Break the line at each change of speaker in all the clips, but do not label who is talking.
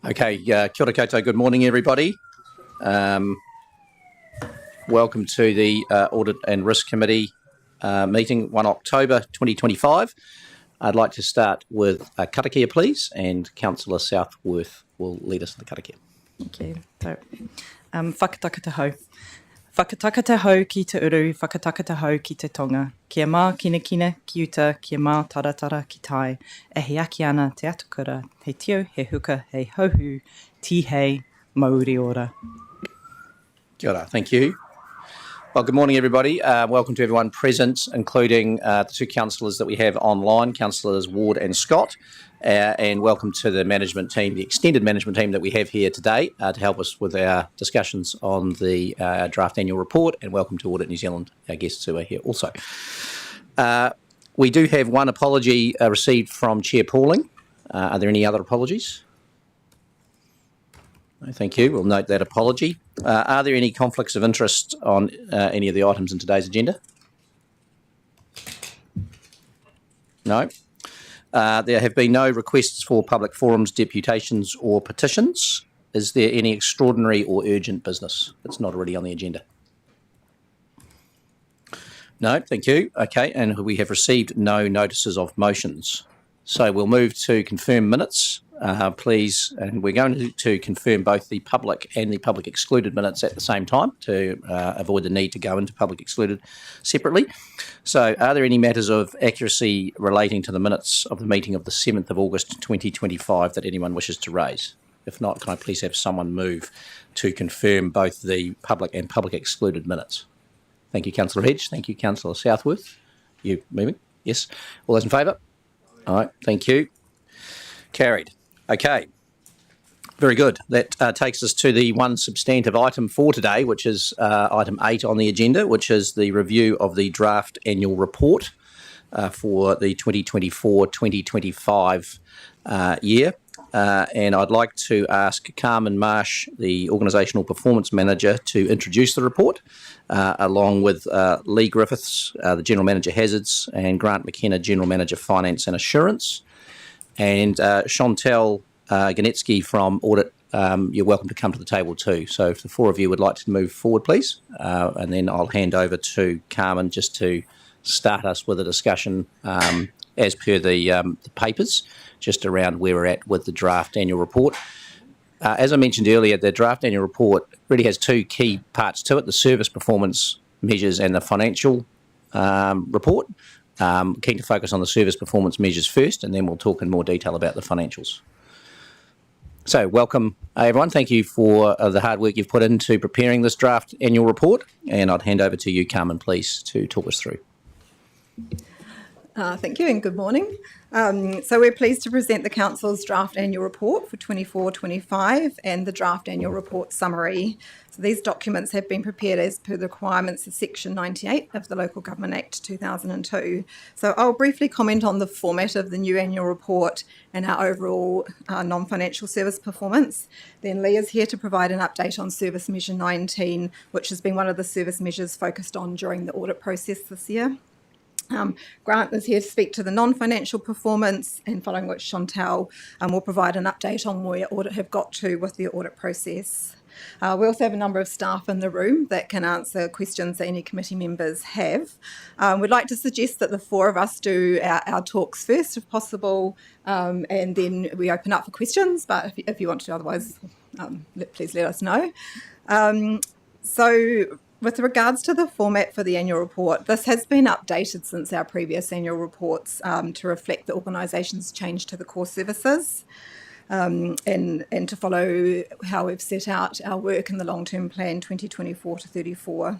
Okay, kia ora koutou, good morning everybody. Welcome to the Audit and Risk Committee meeting 1 October 2025. I'd like to start with Karakia, please, and Councillor Southworth will lead us in the Karakia.
Thank you. So, whakataka hau. Whakataka hau ki te uru, whakataka hau ki te tonga. Kia mā kina ki uta, kia mā taratara ki tai. E he aki ana te atukura, he tio, he huka, he hauhu, ti hei, mauri ora.
Kia ora, thank you. Well, good morning everybody. Welcome to everyone present, including the two councillors that we have online, Councillors Ward and Scott. And welcome to the management team, the extended management team that we have here today to help us with our discussions on the draft annual report, and welcome to Audit New Zealand, our guests who are here also. We do have one apology received from Chair Pauling. Are there any other apologies? No, thank you. We'll note that apology. Are there any conflicts of interest on any of the items in today's agenda? No. There have been no requests for public forums, deputations or petitions. Is there any extraordinary or urgent business that's not already on the agenda? No, thank you. Okay, and we have received no notices of motions. So we'll move to confirm minutes, please, and we're going to confirm both the public and the public excluded minutes at the same time to avoid the need to go into public excluded separately. So are there any matters of accuracy relating to the minutes of the meeting of the 7th of August 2025 that anyone wishes to raise? If not, can I please have someone move to confirm both the public and public excluded minutes? Thank you, Councillor Hedge. Thank you, Councillor Southworth. You moving? Yes. All those in favour? All right, thank you. Carried. Okay, very good. That takes us to the one substantive item for today, which is item 8 on the agenda, which is the review of the draft annual report for the 2024-2025 year. And I'd like to ask Carmen Marsh, the Organisational Performance Manager, to introduce the report, along with Lee Griffiths, the General Manager Hazards, and Grant McKenna, General Manager Finance and Assurance. And Chantel Ganetsky from Audit, you're welcome to come to the table too. So if the four of you would like to move forward, please, and then I'll hand over to Carmen just to start us with a discussion as per the papers, just around where we're at with the draft annual report. As I mentioned earlier, the draft annual report really has two key parts to it, the service performance measures and the financial report. Keen to focus on the service performance measures first, and then we'll talk in more detail about the financials. So welcome everyone. Thank you for the hard work you've put into preparing this draft annual report, and I'd hand over to you, Carmen, please, to talk us through.
Thank you and good morning. So we're pleased to present the Council's draft annual report for 24-25 and the draft annual report summary. So these documents have been prepared as per the requirements of Section 98 of the Local Government Act 2002. So I'll briefly comment on the format of the new annual report and our overall non-financial service performance. Then Lee is here to provide an update on Service Measure 19, which has been one of the service measures focused on during the audit process this year. Grant is here to speak to the non-financial performance, and following which Chantel will provide an update on where audit have got to with the audit process. We also have a number of staff in the room that can answer questions that any committee members have. We'd like to suggest that the four of us do our talks first if possible, and then we open up for questions, but if you want to otherwise, please let us know. So with regards to the format for the annual report, this has been updated since our previous annual reports to reflect the organisation's change to the core services and to follow how we've set out our work in the long-term plan 2024 to 34.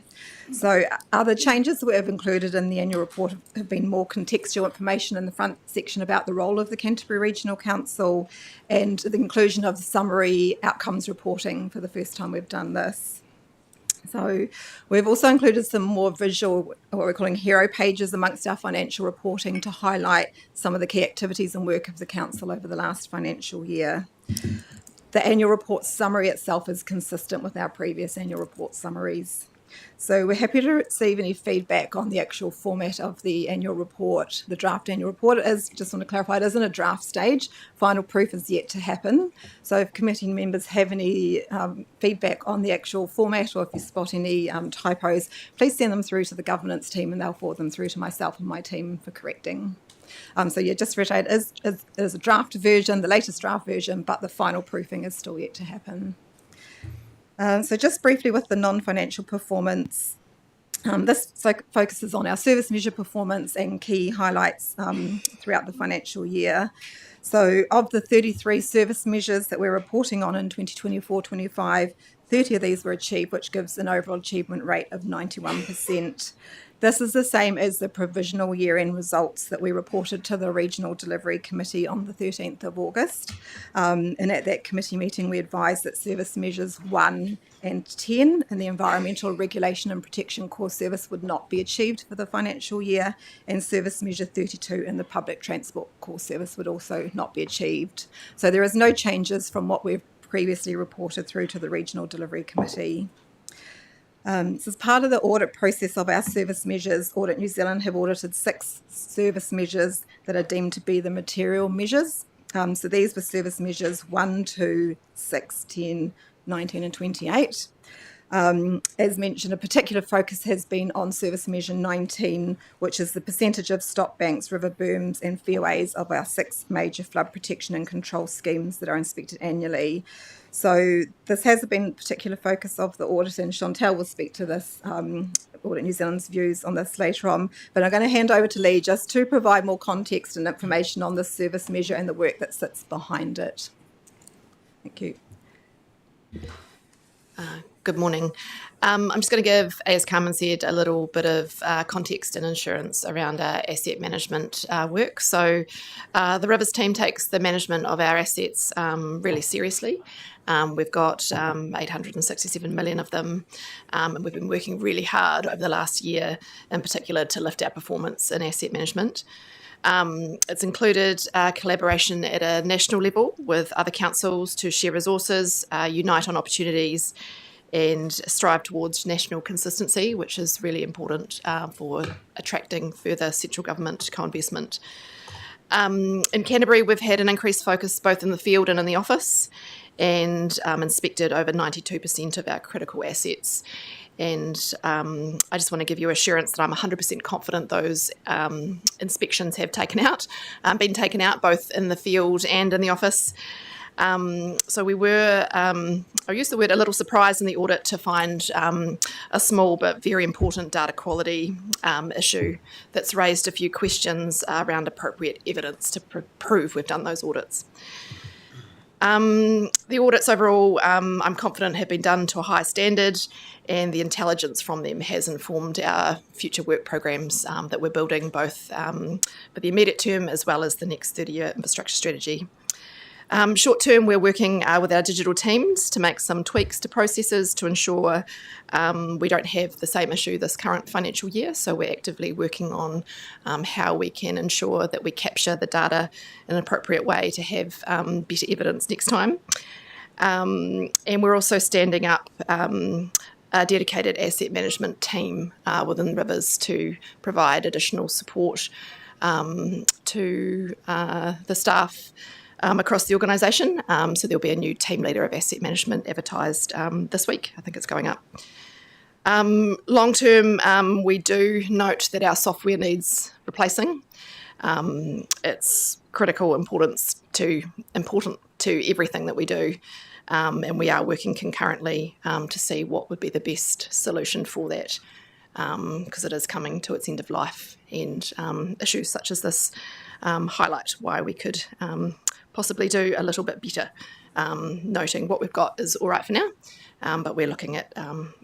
So other changes that we have included in the annual report have been more contextual information in the front section about the role of the Canterbury Regional Council and the inclusion of the summary outcomes reporting for the first time we've done this. So we've also included some more visual, what we're calling hero pages amongst our financial reporting to highlight some of the key activities and work of the Council over the last financial year. The annual report summary itself is consistent with our previous annual report summaries. So we're happy to receive any feedback on the actual format of the annual report. The draft annual report is, just want to clarify, it is in a draft stage. Final proof is yet to happen. So if committee members have any feedback on the actual format, or if you spot any typos, please send them through to the governance team and they'll forward them through to myself and my team for correcting. So yeah, just to reiterate, it is a draft version, the latest draft version, but the final proofing is still yet to happen. So just briefly with the non-financial performance, this focuses on our service measure performance and key highlights throughout the financial year. So of the 33 service measures that we're reporting on in 2024-25, 30 of these were achieved, which gives an overall achievement rate of 91%. This is the same as the provisional year-end results that we reported to the Regional Delivery Committee on the 13th of August. And at that committee meeting, we advised that service measures 1 and 10 in the Environmental Regulation and Protection Core Service would not be achieved for the financial year, and service measure 32 in the Public Transport Core Service would also not be achieved. So there is no changes from what we've previously reported through to the Regional Delivery Committee. So as part of the audit process of our service measures, Audit New Zealand have audited 6 service measures that are deemed to be the material measures. So these were service measures 1, 2, 6, 10, 19 and 28. As mentioned, a particular focus has been on service measure 19, which is the percentage of stop banks, river berms and fairways of our 6 major flood protection and control schemes that are inspected annually. So this has been a particular focus of the audit, and Chantel will speak to this, Audit New Zealand's views on this later on. But I'm going to hand over to Lee just to provide more context and information on this service measure and the work that sits behind it. Thank you.
Good morning. I'm just going to give, as Carmen said, a little bit of context and insurance around our asset management work. So the Rivers team takes the management of our assets really seriously. We've got 867 million of them, and we've been working really hard over the last year in particular to lift our performance in asset management. It's included collaboration at a national level with other councils to share resources, unite on opportunities and strive towards national consistency, which is really important for attracting further central government co-investment. In Canterbury, we've had an increased focus both in the field and in the office, and inspected over 92% of our critical assets. And I just want to give you assurance that I'm 100% confident those inspections have been taken out both in the field and in the office. So we were, I use the word a little surprised in the audit to find a small but very important data quality issue that's raised a few questions around appropriate evidence to prove we've done those audits. The audits overall, I'm confident, have been done to a high standard, and the intelligence from them has informed our future work programs that we're building both for the immediate term as well as the next 30-year infrastructure strategy. Short term, we're working with our digital teams to make some tweaks to processes to ensure we don't have the same issue this current financial year. So we're actively working on how we can ensure that we capture the data in an appropriate way to have better evidence next time. And we're also standing up a dedicated asset management team within Rivers to provide additional support to the staff across the organisation. So there'll be a new team leader of asset management advertised this week. I think it's going up. Long term, we do note that our software needs replacing. It's important to everything that we do. And we are working concurrently to see what would be the best solution for that, because it is coming to its end of life, and issues such as this highlight why we could possibly do a little bit better, noting what we've got is all right for now, but we're looking at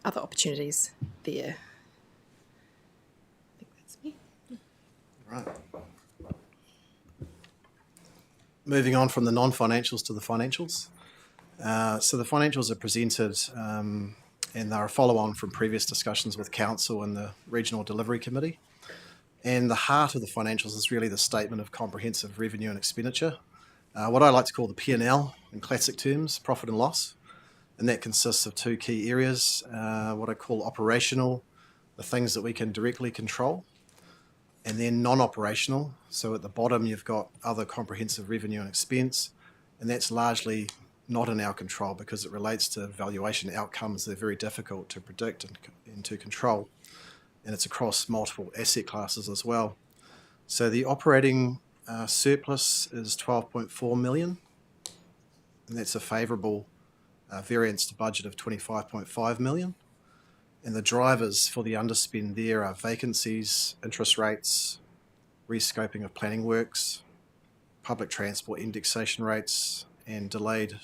other opportunities there. I think that's me.
Right. Moving on from the non-financials to the financials. So the financials are presented and they're a follow-on from previous discussions with Council and the Regional Delivery Committee. And the heart of the financials is really the Statement of Comprehensive Revenue and Expenditure, what I like to call the P&L in classic terms, profit and loss. And that consists of two key areas, what I call operational, the things that we can directly control, and then non-operational. So at the bottom, you've got other comprehensive revenue and expense, and that's largely not in our control because it relates to valuation outcomes that are very difficult to predict and to control. And it's across multiple asset classes as well. So the operating surplus is 12.4 million, and that's a favourable variance to budget of 25.5 million. And the drivers for the underspend there are vacancies, interest rates, rescoping of planning works, public transport indexation rates, and delayed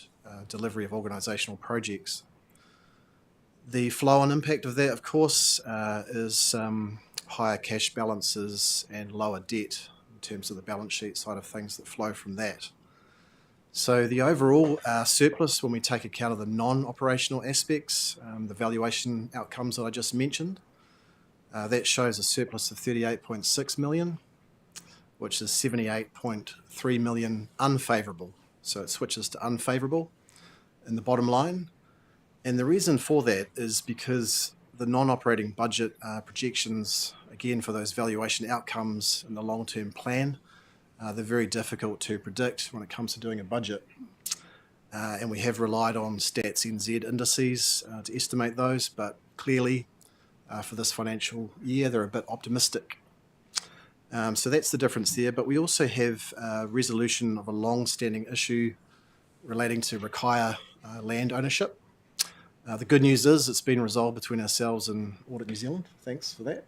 delivery of organisational projects. The flow and impact of that, of course, is higher cash balances and lower debt in terms of the balance sheet side of things that flow from that. So the overall surplus, when we take account of the non-operational aspects, the valuation outcomes that I just mentioned, that shows a surplus of 38.6 million, which is 78.3 million unfavourable. So it switches to unfavourable in the bottom line. And the reason for that is because the non-operating budget projections, again, for those valuation outcomes in the long-term plan, they're very difficult to predict when it comes to doing a budget. And we have relied on Stats NZ indices to estimate those, but clearly for this financial year, they're a bit optimistic. So that's the difference there. But we also have resolution of a long-standing issue relating to Karakia land ownership. The good news is it's been resolved between ourselves and Audit New Zealand. Thanks for that.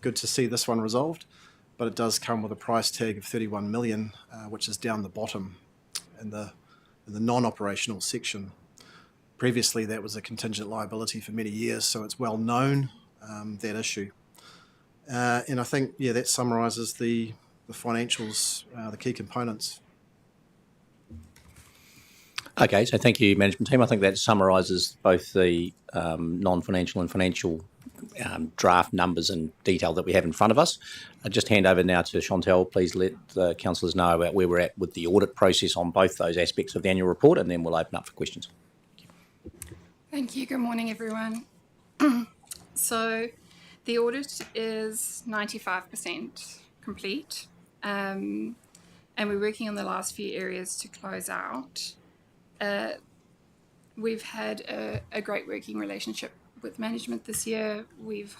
Good to see this one resolved. But it does come with a price tag of 31 million, which is down the bottom in the non-operational section. Previously, that was a contingent liability for many years, so it's well known, that issue. And I think, that summarises the financials, the key components.
Okay, so thank you, management team. I think that summarises both the non-financial and financial draft numbers and detail that we have in front of us. I'll just hand over now to Chantel. Please let the councillors know about where we're at with the audit process on both those aspects of the annual report, and then we'll open up for questions.
Thank you. Good morning, everyone. So the audit is 95% complete, and we're working on the last few areas to close out. We've had a great working relationship with management this year. We've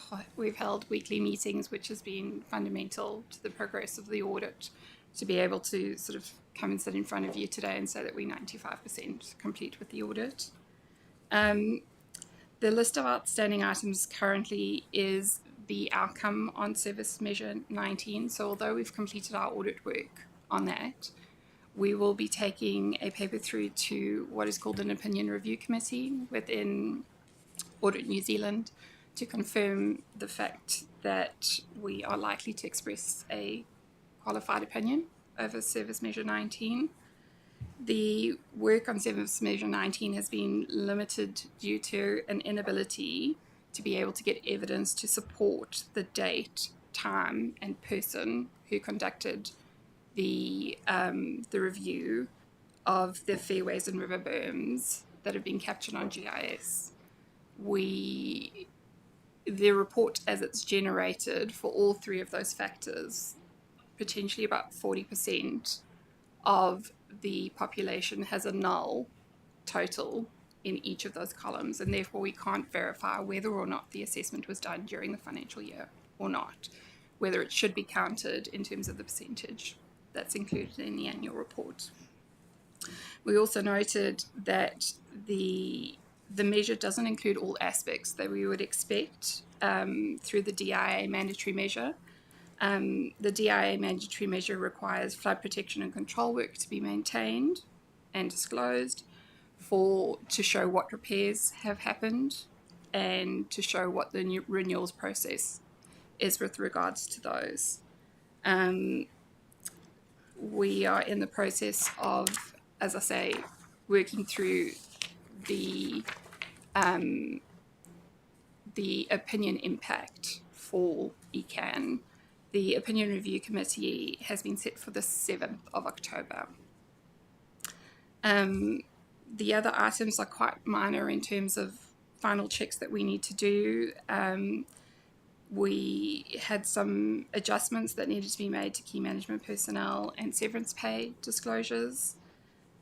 held weekly meetings, which has been fundamental to the progress of the audit, to be able to sort of come and sit in front of you today and say that we're 95% complete with the audit. The list of outstanding items currently is the outcome on Service Measure 19. So although we've completed our audit work on that, we will be taking a paper through to what is called an opinion review committee within Audit New Zealand to confirm the fact that we are likely to express a qualified opinion over Service Measure 19. The work on Service Measure 19 has been limited due to an inability to be able to get evidence to support the date, time, and person who conducted the review of the fairways and river berms that have been captured on GIS. The report as it's generated for all three of those factors, potentially about 40% of the population has a null total in each of those columns, and therefore we can't verify whether or not the assessment was done during the financial year or not, whether it should be counted in terms of the percentage that's included in the annual report. We also noted that the measure doesn't include all aspects that we would expect through the DIA mandatory measure. The DIA mandatory measure requires flood protection and control work to be maintained and disclosed to show what repairs have happened and to show what the new renewals process is with regards to those. We are in the process of, as I say, working through the opinion impact for ECAN. The opinion review committee has been set for the 7th of October. The other items are quite minor in terms of final checks that we need to do. We had some adjustments that needed to be made to key management personnel and severance pay disclosures.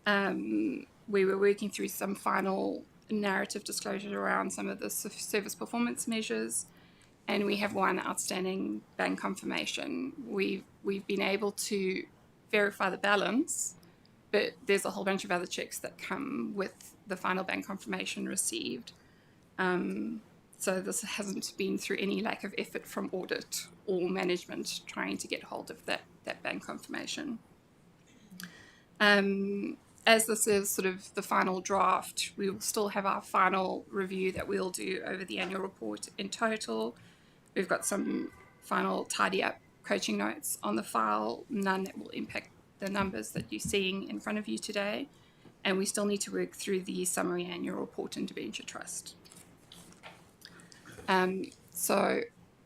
We were working through some final narrative disclosure around some of the service performance measures, and we have one outstanding bank confirmation. We've been able to verify the balance, but there's a whole bunch of other checks that come with the final bank confirmation received. So this hasn't been through any lack of effort from audit or management trying to get hold of that bank confirmation. As this is sort of the final draft, we will still have our final review that we'll do over the annual report in total. We've got some final tidy up coaching notes on the file, none that will impact the numbers that you're seeing in front of you today. And we still need to work through the summary annual report and debenture trust. So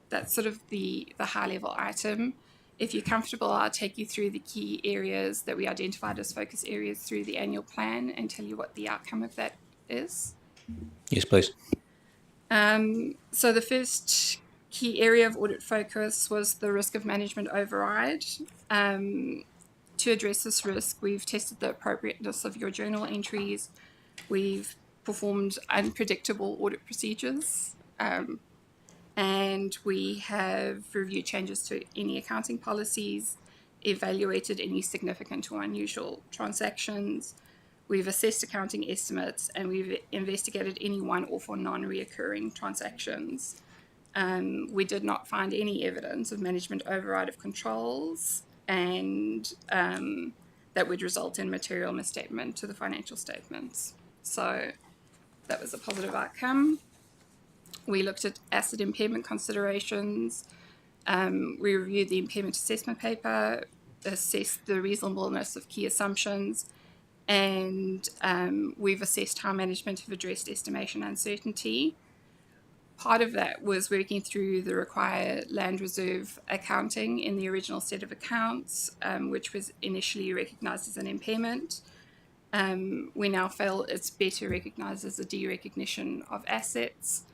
that's sort of the high level item. If you're comfortable, I'll take you through the key areas that we identified as focus areas through the annual plan and tell you what the outcome of that is.
Yes, please.
So the first key area of audit focus was the risk of management override. To address this risk, we've tested the appropriateness of your journal entries. We've performed unpredictable audit procedures. And we have reviewed changes to any accounting policies, evaluated any significant or unusual transactions. We've assessed accounting estimates, and we've investigated any one-off or non-reoccurring transactions. We did not find any evidence of management override of controls, and that would result in material misstatement to the financial statements. So that was a positive outcome. We looked at asset impairment considerations. We reviewed the impairment assessment paper, assessed the reasonableness of key assumptions, and we've assessed how management have addressed estimation uncertainty. Part of that was working through the required land reserve accounting in the original set of accounts, which was initially recognised as an impairment. We now feel it's better recognised as a derecognition of assets.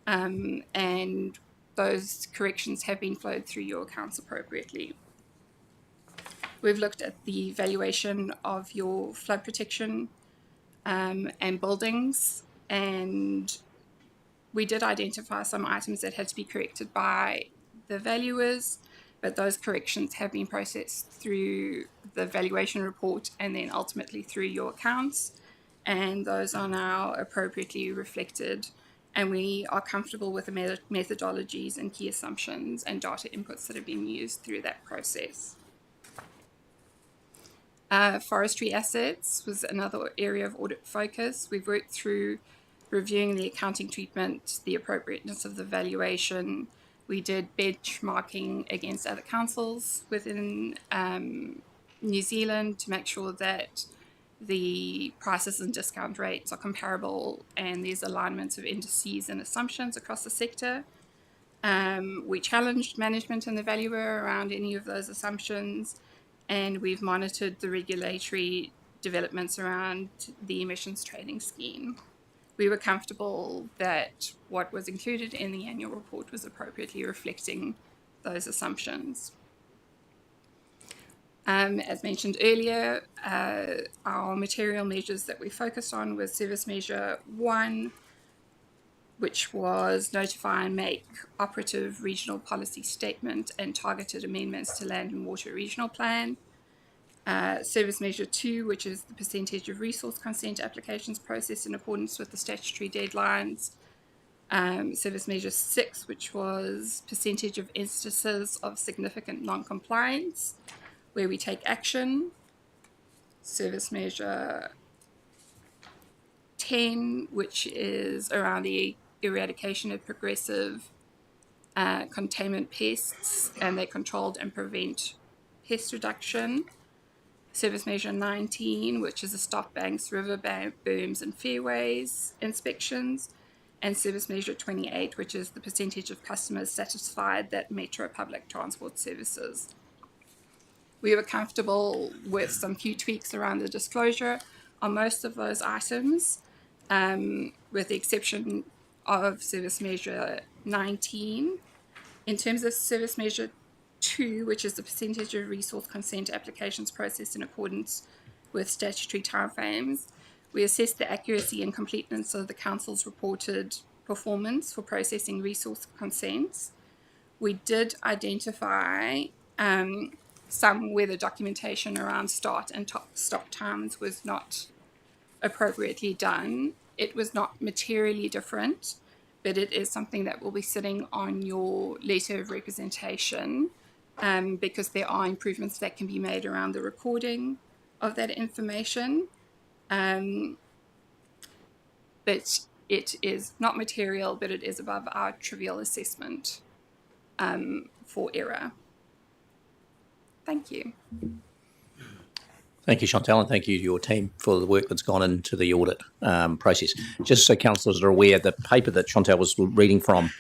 And those corrections have been flowed through your accounts appropriately. We've looked at the valuation of your flood protection and buildings, and we did identify some items that had to be corrected by the valuers, but those corrections have been processed through the valuation report and then ultimately through your accounts, and those are now appropriately reflected. And we are comfortable with the methodologies and key assumptions and data inputs that have been used through that process. Forestry assets was another area of audit focus. We've worked through reviewing the accounting treatment, the appropriateness of the valuation. We did benchmarking against other councils within New Zealand to make sure that the prices and discount rates are comparable and there's alignments of indices and assumptions across the sector. We challenged management and the valuer around any of those assumptions, and we've monitored the regulatory developments around the emissions trading scheme. We were comfortable that what was included in the annual report was appropriately reflecting those assumptions. As mentioned earlier, our material measures that we focused on was Service Measure 1, which was notify and make operative regional policy statement and targeted amendments to Land and Water Regional Plan. Service Measure 2, which is the percentage of resource consent applications processed in accordance with the statutory deadlines. Service Measure 6, which was percentage of instances of significant non-compliance, where we take action. Service Measure 10, which is around the eradication of progressive containment pests, and they controlled and prevent pest reduction. Service Measure 19, which is the stop banks, river berms and fairways inspections. And Service Measure 28, which is the percentage of customers satisfied that Metro public transport services. We were comfortable with some few tweaks around the disclosure. on most of those items, with the exception of Service Measure 19. In terms of Service Measure 2, which is the percentage of resource consent applications processed in accordance with statutory timeframes, we assessed the accuracy and completeness of the Council's reported performance for processing resource consents. We did identify some where the documentation around start and stop times was not appropriately done. It was not materially different, but it is something that will be sitting on your letter of representation, because there are improvements that can be made around the recording of that information. But it is not material, but it is above our trivial assessment for error. Thank you.
Thank you, Chantal, and thank you to your team for the work that's gone into the audit process. Just so councillors are aware, the paper that Chantal was reading from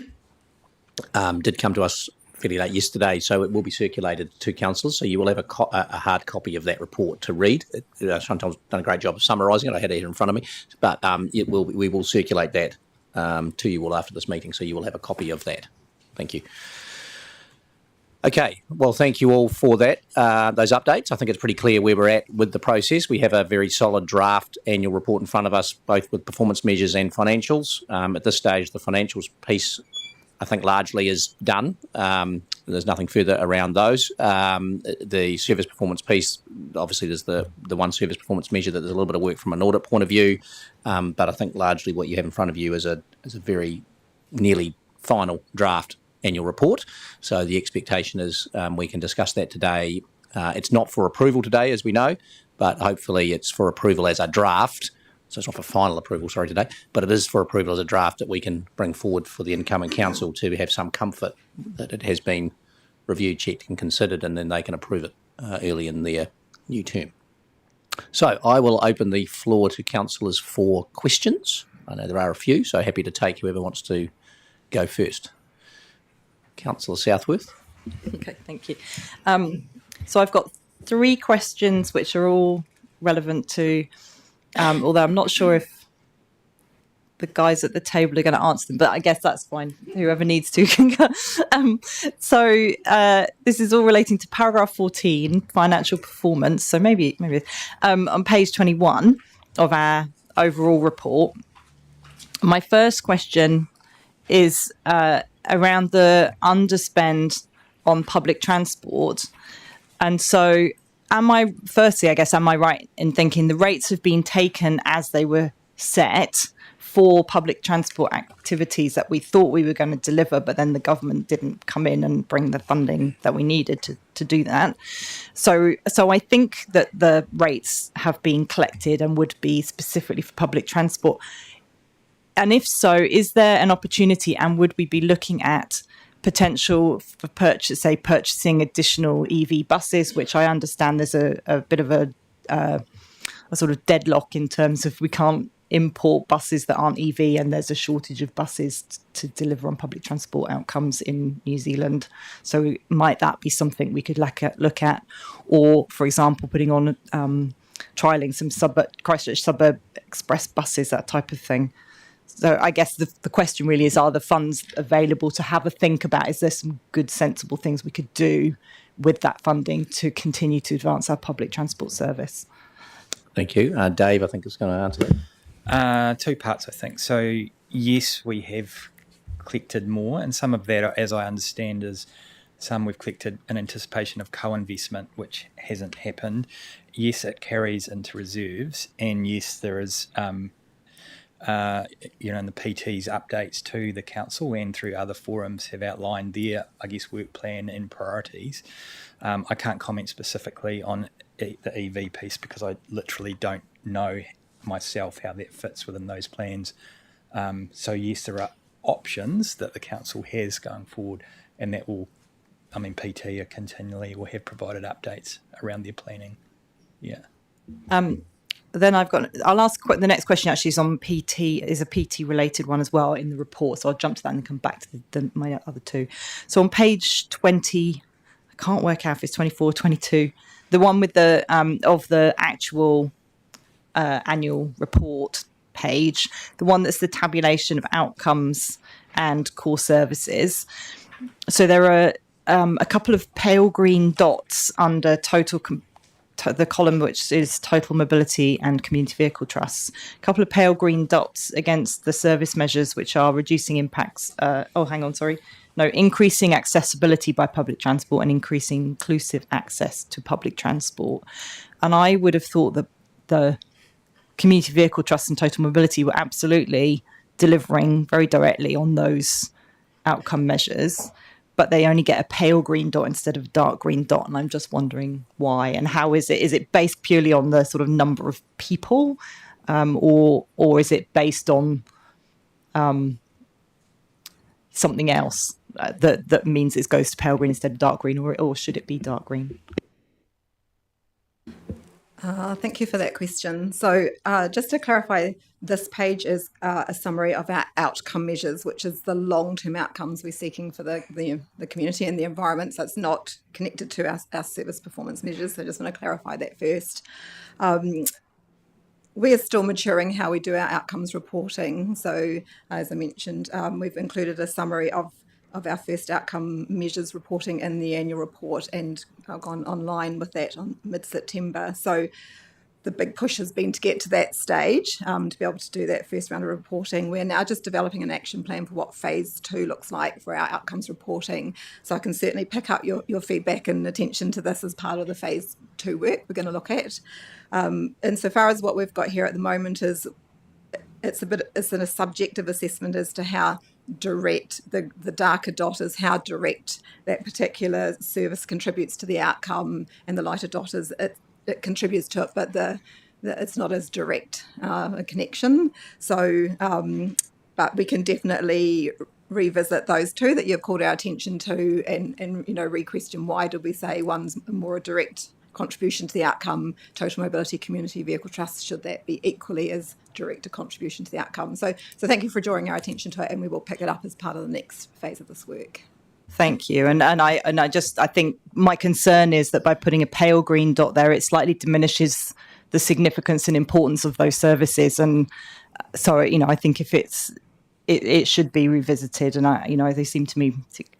did come to us fairly late yesterday, so it will be circulated to councillors. So you will have a hard copy of that report to read. Chantal's done a great job of summarising it. I had it here in front of me, but we will circulate that to you all after this meeting, so you will have a copy of that. Thank you. Okay, well, thank you all for that, those updates. I think it's pretty clear where we're at with the process. We have a very solid draft annual report in front of us, both with performance measures and financials. At this stage, the financials piece, I think, largely is done. There's nothing further around those. The service performance piece, obviously there's the one service performance measure that there's a little bit of work from an audit point of view, but I think largely what you have in front of you is a very nearly final draft annual report. So the expectation is we can discuss that today. It's not for approval today, as we know, but hopefully it's for approval as a draft. So it's not for final approval, sorry, today, but it is for approval as a draft that we can bring forward for the incoming council to have some comfort that it has been reviewed, checked and considered, and then they can approve it early in their new term. So I will open the floor to councillors for questions. I know there are a few, so happy to take whoever wants to go first. Councillor Southworth.
Okay, thank you. So I've got 3 questions which are all relevant to, although I'm not sure if the guys at the table are going to answer them, but I guess that's fine. Whoever needs to can go. So this is all relating to paragraph 14, financial performance. So maybe on page 21 of our overall report. My first question is around the underspend on public transport. And so am I right in thinking the rates have been taken as they were set for public transport activities that we thought we were going to deliver, but then the government didn't come in and bring the funding that we needed to do that. So I think that the rates have been collected and would be specifically for public transport. And if so, is there an opportunity, and would we be looking at potential for purchasing additional EV buses, which I understand there's a bit of a sort of deadlock in terms of we can't import buses that aren't EV, and there's a shortage of buses to deliver on public transport outcomes in New Zealand. So might that be something we could look at, or, for example, putting on trialling some Christchurch suburb express buses, that type of thing. So I guess the question really is, are the funds available to have a think about, is there some good, sensible things we could do with that funding to continue to advance our public transport service?
Thank you. Dave, I think, is going to answer that.
2 parts, I think. So, yes, we have collected more, and some of that, as I understand, is some we've collected in anticipation of co-investment, which hasn't happened. Yes, it carries into reserves, and yes, there is... in the PT's updates to the council and through other forums have outlined their, work plan and priorities. I can't comment specifically on the EV piece because I literally don't know myself how that fits within those plans. So yes, there are options that the council has going forward, and that will, PT are continually will have provided updates around their planning. Yeah.
Then I'll ask the next question actually is on PT, is a PT related one as well in the report. So I'll jump to that and come back to my other 2. So on page 20, I can't work out if it's 24 or 22, the one with the of the actual annual report page, the one that's the tabulation of outcomes and core services. So there are a couple of pale green dots under the column which is total mobility and community vehicle trusts. A couple of pale green dots against the service measures which are reducing impacts. Increasing accessibility by public transport and increasing inclusive access to public transport. And I would have thought that the community vehicle trusts and total mobility were absolutely delivering very directly on those outcome measures, but they only get a pale green dot instead of a dark green dot. And I'm just wondering why and how is it? Is it based purely on the sort of number of people, or is it based on something else that means it goes to pale green instead of dark green, or should it be dark green?
Thank you for that question. So just to clarify, this page is a summary of our outcome measures, which is the long-term outcomes we're seeking for the community and the environment. So it's not connected to our service performance measures. So I just want to clarify that first. We are still maturing how we do our outcomes reporting. So as I mentioned, we've included a summary of our first outcome measures reporting in the annual report, and I've gone online with that on mid-September. So the big push has been to get to that stage, to be able to do that first round of reporting. We're now just developing an action plan for what phase 2 looks like for our outcomes reporting. So I can certainly pick up your feedback and attention to this as part of the phase 2 work we're going to look at. Insofar as what we've got here at the moment is it's a subjective assessment as to how direct, the darker dot is how direct that particular service contributes to the outcome, and the lighter dot is it contributes to it, but it's not as direct a connection. So, but we can definitely revisit those two that you've called our attention to, and re-question why did we say one's more a direct contribution to the outcome, total mobility, community vehicle trusts, should that be equally as direct a contribution to the outcome? So thank you for drawing our attention to it, and we will pick it up as part of the next phase of this work.
Thank you. And I think my concern is that by putting a pale green dot there, it slightly diminishes the significance and importance of those services. And so, I think if it should be revisited, and they seem to me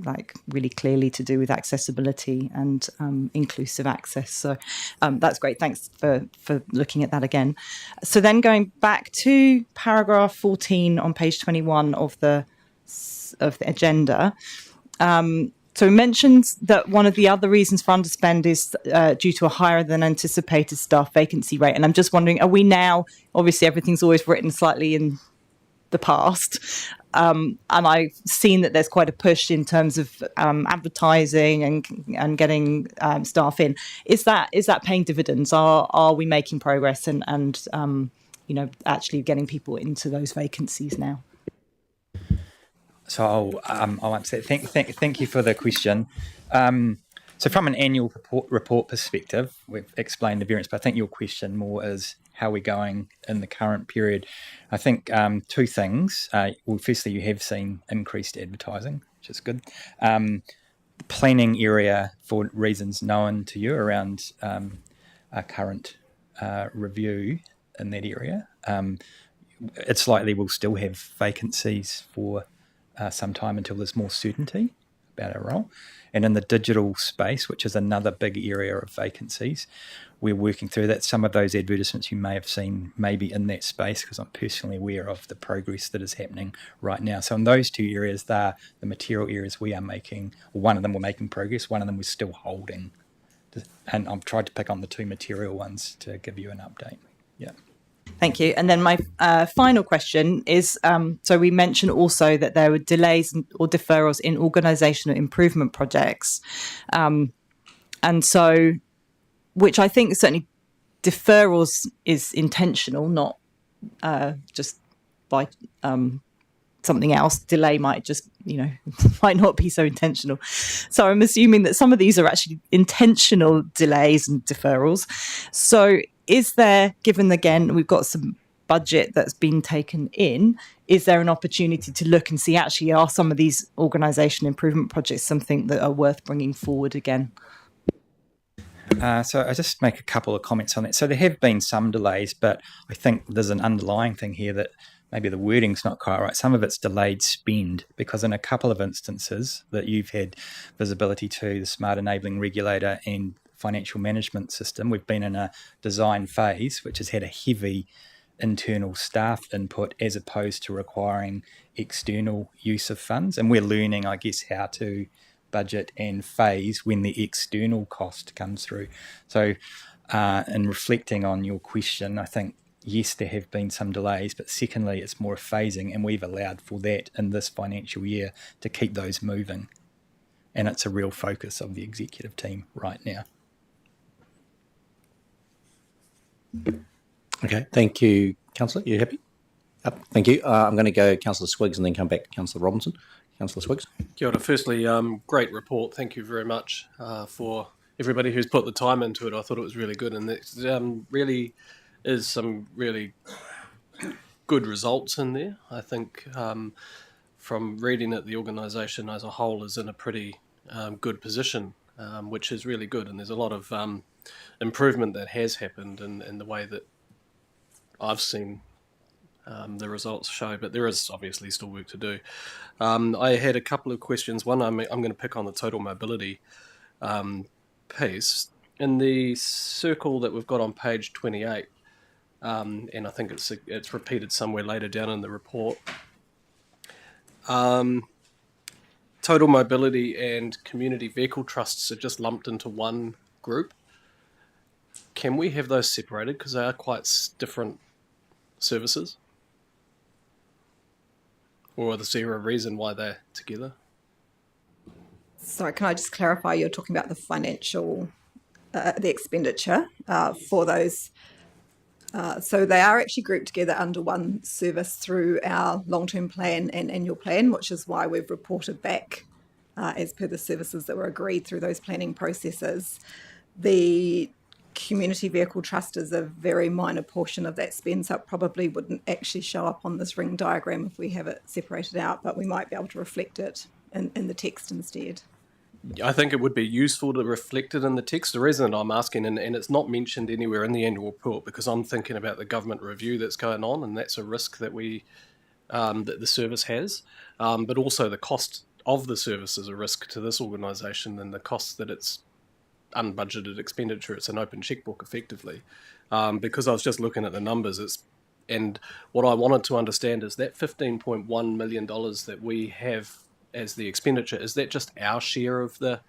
like really clearly to do with accessibility and inclusive access. So that's great. Thanks for looking at that again. So then going back to paragraph 14 on page 21 of the agenda. So it mentions that one of the other reasons for underspend is due to a higher than anticipated staff vacancy rate. And I'm just wondering, are we now, obviously everything's always written slightly in the past, and I've seen that there's quite a push in terms of advertising and getting staff in. Is that paying dividends? Are we making progress and actually getting people into those vacancies now?
So I'll answer that. Thank you for the question. So from an annual report perspective, we've explained the variance, but I think your question more is how we're going in the current period. I think two things. Well, firstly, you have seen increased advertising, which is good. The planning area, for reasons known to you around our current review in that area, it's likely we'll still have vacancies for some time until there's more certainty about our role. And in the digital space, which is another big area of vacancies, we're working through that. Some of those advertisements you may have seen maybe in that space, because I'm personally aware of the progress that is happening right now. So in those two areas, they're the material areas we are making. One of them we're making progress, one of them we're still holding. And I've tried to pick on the two material ones to give you an update. Yeah.
Thank you. And then my final question is, so we mentioned also that there were delays or deferrals in organisational improvement projects. And so, which I think certainly deferrals is intentional, not just by something else. Delay might just, might not be so intentional. So I'm assuming that some of these are actually intentional delays and deferrals. So is there, given again, we've got some budget that's been taken in, is there an opportunity to look and see actually are some of these organisation improvement projects something that are worth bringing forward again?
So I just make a couple of comments on that. So there have been some delays, but I think there's an underlying thing here that maybe the wording's not quite right. Some of it's delayed spend, because in a couple of instances that you've had visibility to, the Smart Enabling Regulator and Financial Management System, we've been in a design phase, which has had a heavy internal staff input as opposed to requiring external use of funds. And we're learning, I guess, how to budget and phase when the external cost comes through. So in reflecting on your question, I think, yes, there have been some delays, but secondly, it's more phasing, and we've allowed for that in this financial year to keep those moving. And it's a real focus of the executive team right now.
Okay, thank you, Councillor. You happy? Thank you. I'm going to go Councillor Swiggs and then come back to Councillor Robinson. Councillor Swiggs.
Kia ora. Firstly, great report. Thank you very much for everybody who's put the time into it. I thought it was really good, and it really is some really good results in there. I think from reading it, the organisation as a whole is in a pretty good position, which is really good. And there's a lot of improvement that has happened in the way that I've seen the results show, but there is obviously still work to do. I had a couple of questions. One, I'm going to pick on the total mobility piece. In the circle that we've got on page 28, and I think it's repeated somewhere later down in the report, total mobility and community vehicle trusts are just lumped into one group. Can we have those separated, because they are quite different services? Or is there a reason why they're together?
Sorry, can I just clarify? You're talking about the financial, the expenditure for those. So they are actually grouped together under one service through our long-term plan and annual plan, which is why we've reported back as per the services that were agreed through those planning processes. The community vehicle trust is a very minor portion of that spend, so it probably wouldn't actually show up on this ring diagram if we have it separated out, but we might be able to reflect it in the text instead.
I think it would be useful to reflect it in the text. The reason that I'm asking, and it's not mentioned anywhere in the annual report, because I'm thinking about the government review that's going on, and that's a risk that that the service has, but also the cost of the service is a risk to this organisation, and the cost that it's unbudgeted expenditure. It's an open checkbook effectively, because I was just looking at the numbers. And what I wanted to understand is that $15.1 million that we have as the expenditure, is that just our share of the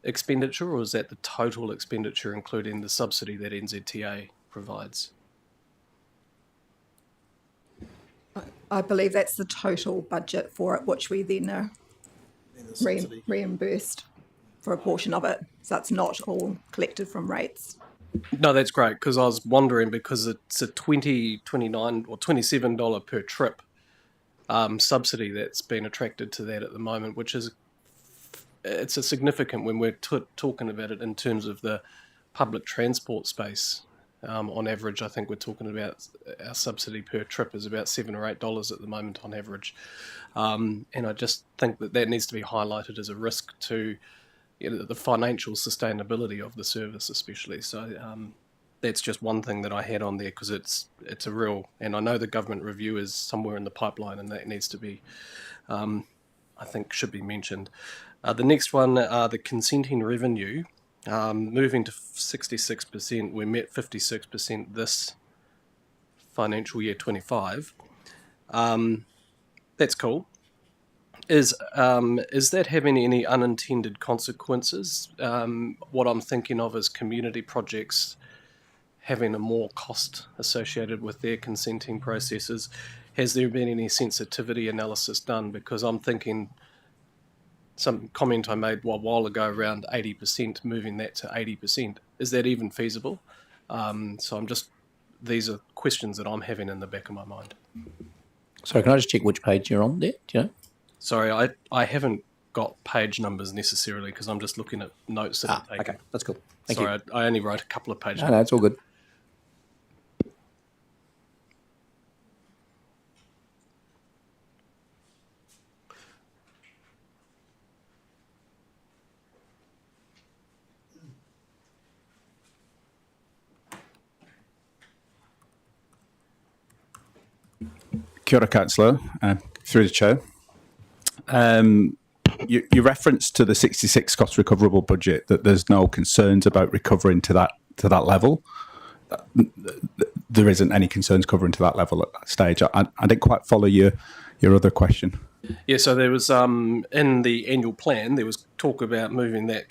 expenditure, or is that the total expenditure including the subsidy that NZTA provides?
I believe that's the total budget for it, which we then are reimbursed for a portion of it. So it's not all collected from rates.
No, that's great, because I was wondering, because it's a $29 or $27 per trip subsidy that's been attracted to that at the moment, which is it's a significant when we're talking about it in terms of the public transport space. On average, I think we're talking about our subsidy per trip is about $7 or $8 at the moment on average, and I just think that needs to be highlighted as a risk to the financial sustainability of the service, especially. So that's just one thing that I had on there, because it's a real, and I know the government review is somewhere in the pipeline, and that needs to be, I think, should be mentioned. The next one, the consenting revenue, moving to 66%. We met 56% this financial year 25. That's cool. Is that having any unintended consequences? What I'm thinking of is community projects having a more cost associated with their consenting processes. Has there been any sensitivity analysis done? Because I'm thinking, some comment I made a while ago around 80%, moving that to 80%. Is that even feasible? So these are questions that I'm having in the back of my mind.
Sorry, can I just check which page you're on there? Do you know?
Sorry, I haven't got page numbers necessarily, because I'm just looking at notes that I've taken.
Okay, that's cool. Thank you.
I only wrote a couple of pages.
No, it's all good.
Kia ora, Councillor, through the chair. You referenced to the 66 cost recoverable budget that there's no concerns about recovering to that level. There isn't any concerns covering to that level at that stage. I didn't quite follow your other question.
Yeah, so there was in the annual plan there was talk about moving that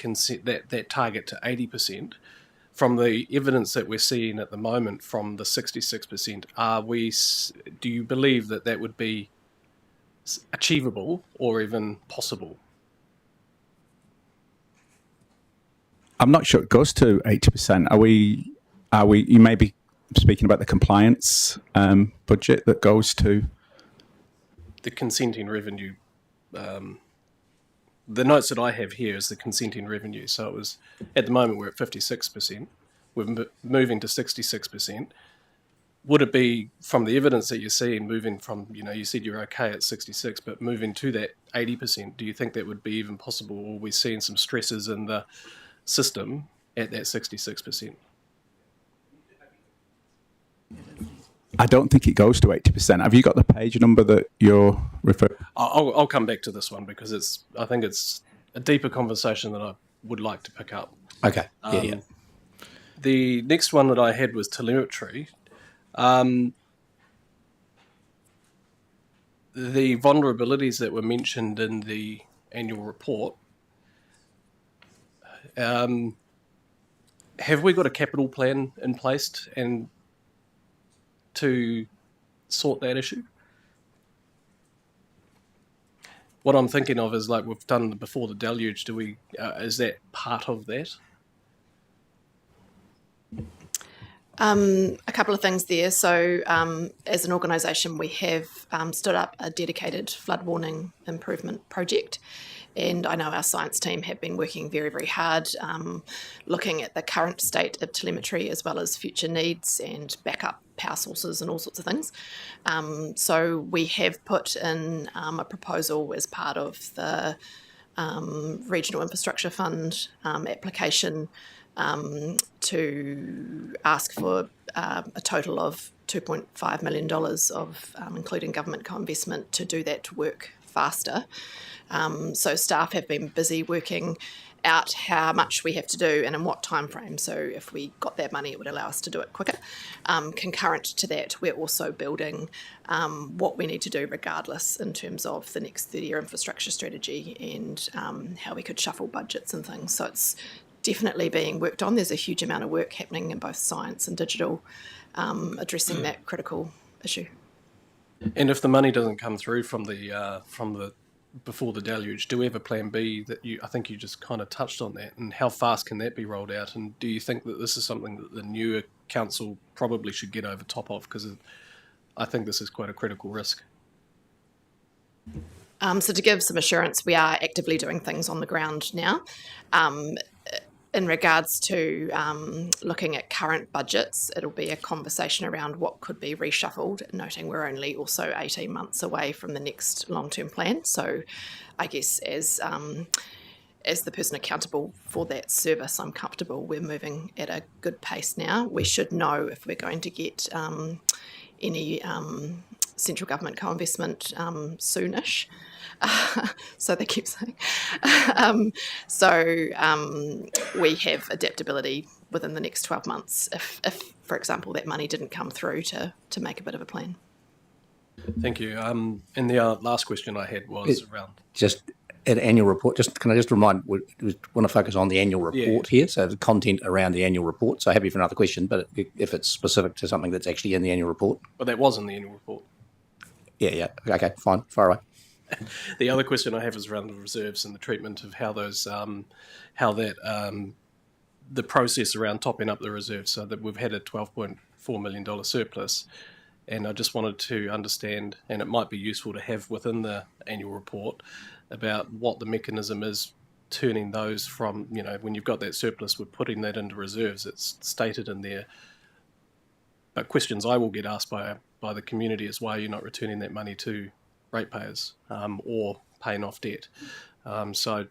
target to 80%. From the evidence that we're seeing at the moment from the 66%, do you believe that would be achievable or even possible?
I'm not sure it goes to 80%. Are we? You may be speaking about the compliance budget that goes to
the consenting revenue. The notes that I have here is the consenting revenue. So it was, at the moment we're at 56%. We're moving to 66%. Would it be, from the evidence that you're seeing, moving from, you said you're okay at 66, but moving to that 80%, do you think that would be even possible? Or are we seeing some stresses in the system at that 66%?
I don't think it goes to 80%. Have you got the page number that you're referring?
I'll come back to this one because I think it's a deeper conversation that I would like to pick up.
Okay. Yeah.
The next one that I had was telemetry. The vulnerabilities that were mentioned in the annual report. Have we got a capital plan in place and to sort that issue? What I'm thinking of is, like we've done before the deluge, is that part of that?
A couple of things there. So as an organisation, we have stood up a dedicated flood warning improvement project. And I know our science team have been working very, very hard looking at the current state of telemetry as well as future needs and backup power sources and all sorts of things. So we have put in a proposal as part of the Regional Infrastructure Fund application to ask for a total of $2.5 million of including government co-investment to do that to work faster. So staff have been busy working out how much we have to do and in what time frame. So if we got that money, it would allow us to do it quicker. Concurrent to that, we're also building what we need to do regardless in terms of the next 30-year infrastructure strategy and how we could shuffle budgets and things. So it's definitely being worked on. There's a huge amount of work happening in both science and digital addressing that critical issue.
And if the money doesn't come through from the before the deluge, do we have a plan B that I think you just kind of touched on that, and how fast can that be rolled out? And do you think that this is something that the newer council probably should get over top of? Because I think this is quite a critical risk.
So to give some assurance, we are actively doing things on the ground now. In regards to looking at current budgets, it'll be a conversation around what could be reshuffled, noting we're only also 18 months away from the next long-term plan. So I guess as the person accountable for that service, I'm comfortable we're moving at a good pace now. We should know if we're going to get any central government co-investment soonish. So they keep saying. We have adaptability within the next 12 months if, for example, that money didn't come through to make a bit of a plan.
Thank you. And the last question I had was around...
Just an annual report. Can I just remind, we want to focus on the annual report here, so the content around the annual report. So happy for another question, but if it's specific to something that's actually in the annual report.
Well, that was in the annual report.
Yeah. Okay, fine. Far away.
The other question I have is around the reserves and the treatment of how those, the process around topping up the reserves, so that we've had a $12.4 million surplus. And I just wanted to understand, and it might be useful to have within the annual report, about what the mechanism is turning those from, when you've got that surplus, we're putting that into reserves. It's stated in there. But questions I will get asked by the community is why you're not returning that money to ratepayers or paying off debt. So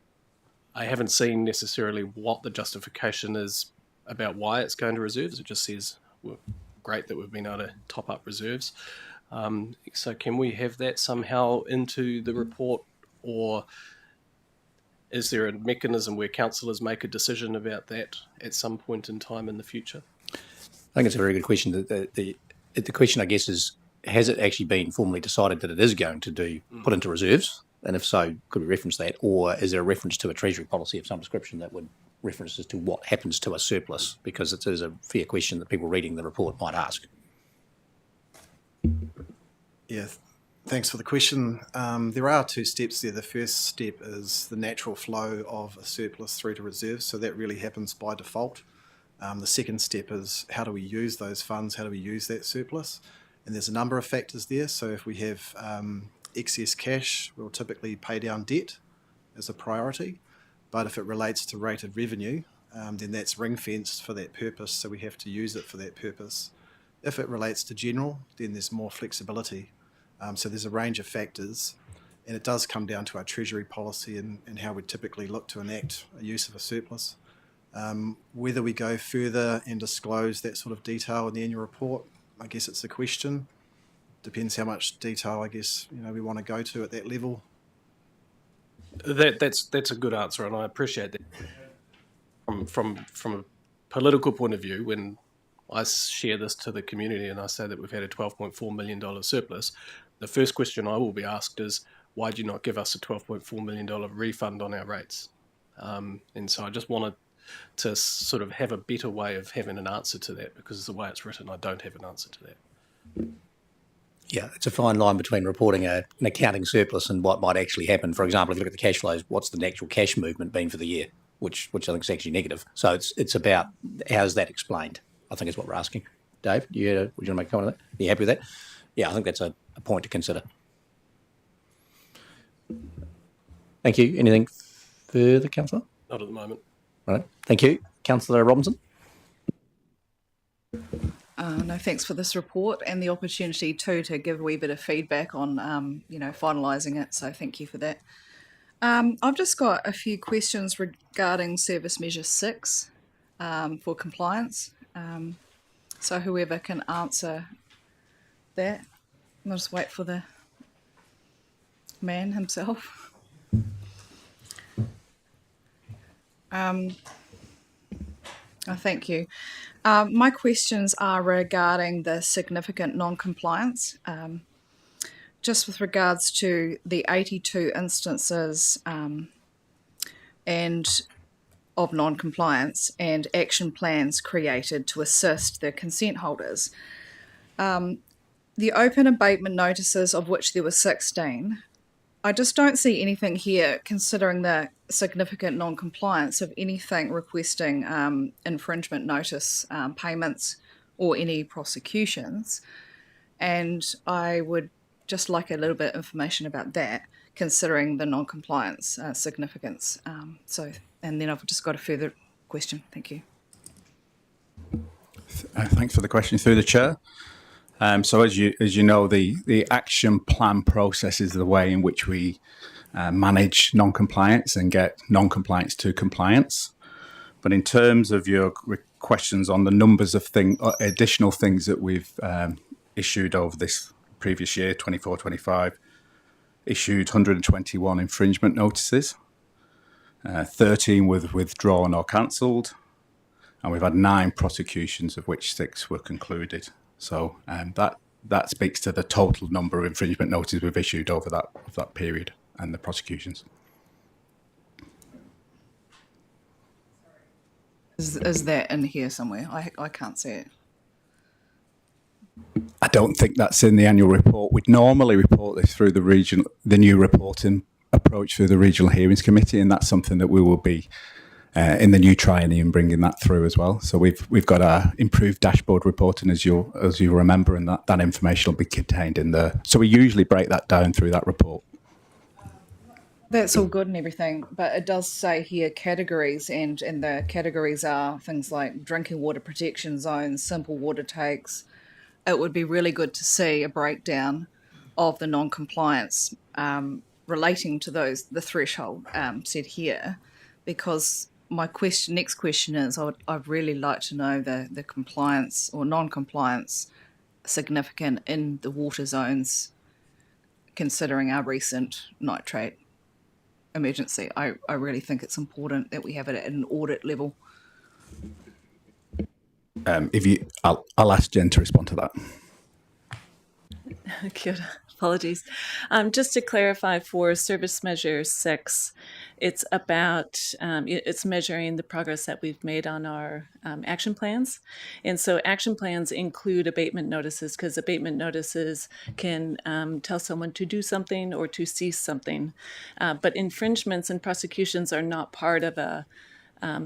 I haven't seen necessarily what the justification is about why it's going to reserves. It just says, well, great that we've been able to top up reserves. So can we have that somehow into the report, or is there a mechanism where councillors make a decision about that at some point in time in the future?
I think it's a very good question. The question, I guess, is, has it actually been formally decided that it is going to do put into reserves? And if so, could we reference that? Or is there a reference to a Treasury policy of some description that would reference as to what happens to a surplus? Because it is a fair question that people reading the report might ask.
Yeah, thanks for the question. There are two steps there. The first step is the natural flow of a surplus through to reserves, so that really happens by default. The second step is, how do we use those funds? How do we use that surplus? And there's a number of factors there. So if we have excess cash, we'll typically pay down debt as a priority. But if it relates to rated revenue, then that's ring-fenced for that purpose, so we have to use it for that purpose. If it relates to general, then there's more flexibility. So there's a range of factors, and it does come down to our Treasury policy and how we typically look to enact a use of a surplus. Whether we go further and disclose that sort of detail in the annual report, I guess it's a question. Depends how much detail, I guess, we want to go to at that level.
That's a good answer, and I appreciate that. From a political point of view, when I share this to the community and I say that we've had a $12.4 million surplus, the first question I will be asked is, why do you not give us a $12.4 million refund on our rates? And so I just wanted to sort of have a better way of having an answer to that, because the way it's written, I don't have an answer to that.
Yeah, it's a fine line between reporting an accounting surplus and what might actually happen. For example, if you look at the cash flows, what's the actual cash movement been for the year, which I think is actually negative. So it's about, how's that explained, I think is what we're asking. Dave, would you want to make a comment on that? Are you happy with that? Yeah, I think that's a point to consider. Thank you. Anything further, Councillor?
Not at the moment.
Right. Thank you. Councillor Robinson?
No, thanks for this report and the opportunity too to give a wee bit of feedback on, finalising it. So thank you for that. I've just got a few questions regarding Service Measure 6 for compliance. So whoever can answer that, I'll just wait for the man himself. Thank you. My questions are regarding the significant non-compliance. Just with regards to the 82 instances and of non-compliance and action plans created to assist the consent holders. The open abatement notices, of which there were 16, I just don't see anything here considering the significant non-compliance of anything requesting infringement notice payments or any prosecutions. And I would just like a little bit of information about that, considering the non-compliance significance. And then I've just got a further question. Thank you.
Thanks for the question through the chair. So as you know, the action plan process is the way in which we manage non-compliance and get non-compliance to compliance. But in terms of your questions on the numbers of additional things that we've issued over this previous year, 24-25, issued 121 infringement notices, 13 were withdrawn or cancelled, and we've had 9 prosecutions, of which 6 were concluded. So that speaks to the total number of infringement notices we've issued over that period and the prosecutions.
Is that in here somewhere? I can't see it.
I don't think that's in the annual report. We'd normally report this through the new reporting approach through the Regional Hearings Committee, and that's something that we will be in the new triennium bringing that through as well. So we've got our improved dashboard reporting, as you remember, and that information will be contained in there. So we usually break that down through that report.
That's all good and everything, but it does say here categories, and the categories are things like drinking water protection zones, simple water takes. It would be really good to see a breakdown of the non-compliance relating to the threshold said here, because my next question is, I'd really like to know the compliance or non-compliance
significant in the water zones, considering our recent nitrate emergency. I really think it's important that we have it at an audit level.
I'll ask Jen to respond to that.
Kia ora. Apologies. Just to clarify, for Service Measure 6, it's about, it's measuring the progress that we've made on our action plans. And so action plans include abatement notices, because abatement notices can tell someone to do something or to cease something. But infringements and prosecutions are not part of a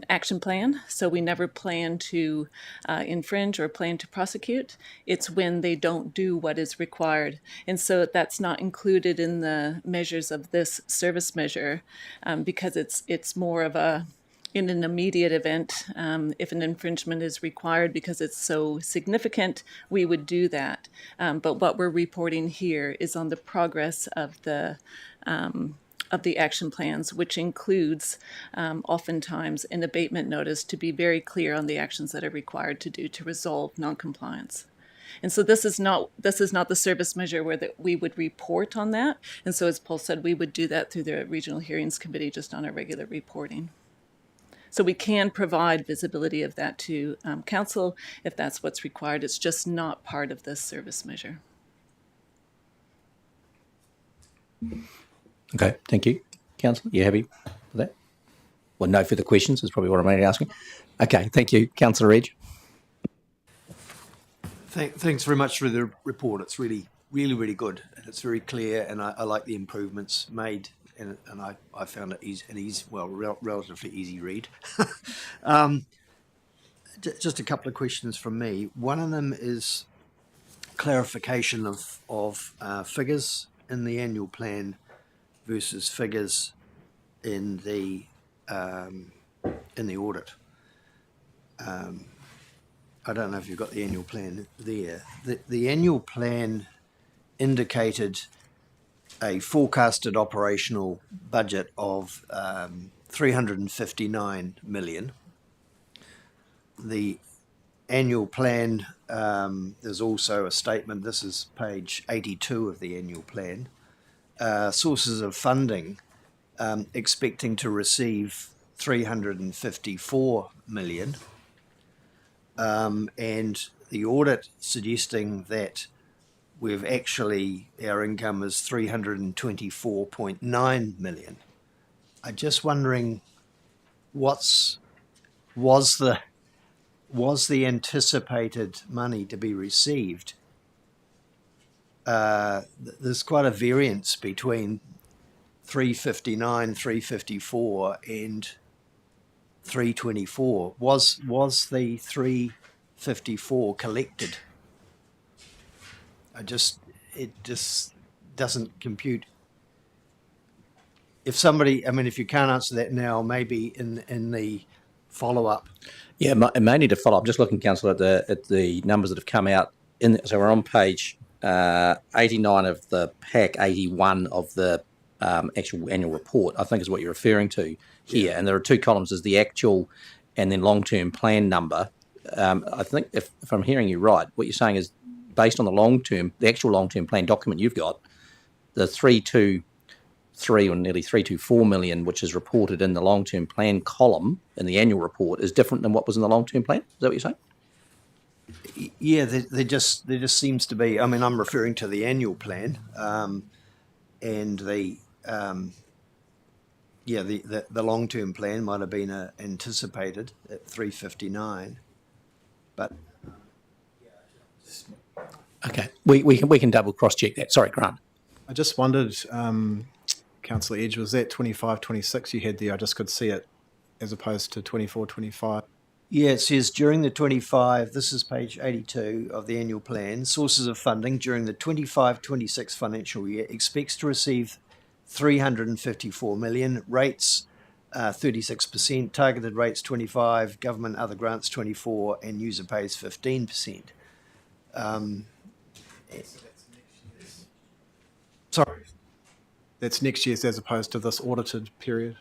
action plan, so we never plan to infringe or plan to prosecute. It's when they don't do what is required, and so that's not included in the measures of this service measure because it's more of a in an immediate event. If an infringement is required because it's so significant, we would do that. But what we're reporting here is on the progress of the action plans, which includes oftentimes an abatement notice to be very clear on the actions that are required to do to resolve noncompliance. And so this is not the service measure where we would report on that. And so as Paul said, we would do that through the Regional Hearings Committee just on a regular reporting. So we can provide visibility of that to Council if that's what's required. It's just not part of this service measure.
Okay, thank you. Councillor, you happy with that? Well, no further questions is probably what I'm mainly asking. Okay, thank you. Councillor Reg.
Thanks very much for the report. It's really good, and it's very clear, and I like the improvements made, and I found it relatively easy read. Just a couple of questions from me. One of them is clarification of figures in the annual plan versus figures in the audit. I don't know if you've got the annual plan there. The annual plan indicated a forecasted operational budget of 359 million. The annual plan, there's also a statement, this is page 82 of the annual plan, sources of funding, expecting to receive 354 million, and the audit suggesting that our income is 324.9 million. I'm just wondering, was the anticipated money to be received? There's quite a variance between 359, 354 and 324. Was the 354 collected? It just doesn't compute. If you can't answer that now, maybe in the follow-up.
Yeah, it may need to follow up. Just looking, Councillor, at the numbers that have come out. So we're on page 89 of the pack, 81 of the actual annual report, I think is what you're referring to here. Yeah. And there are two columns. There's the actual and then long-term plan number. I think if I'm hearing you right, what you're saying is based on the actual long-term plan document you've got, the 323 or nearly 324 million, which is reported in the long-term plan column in the annual report, is different than what was in the long-term plan. Is that what you're saying?
Yeah, there just seems to be. I'm referring to the annual plan, and the long-term plan might have been anticipated at 359, but.
Okay, we can double cross-check that. Sorry, Grant.
I just wondered, Councillor Edge, was that 25, 26 you had there? I just could see it as opposed to 24, 25.
Yeah, it says during the 25, this is page 82 of the annual plan, sources of funding during the 25-26 financial year expects to receive 354 million, rates 36%, targeted rates 25, government other grants 24, and user pays 15%. Sorry.
That's next year's as opposed to this audited period.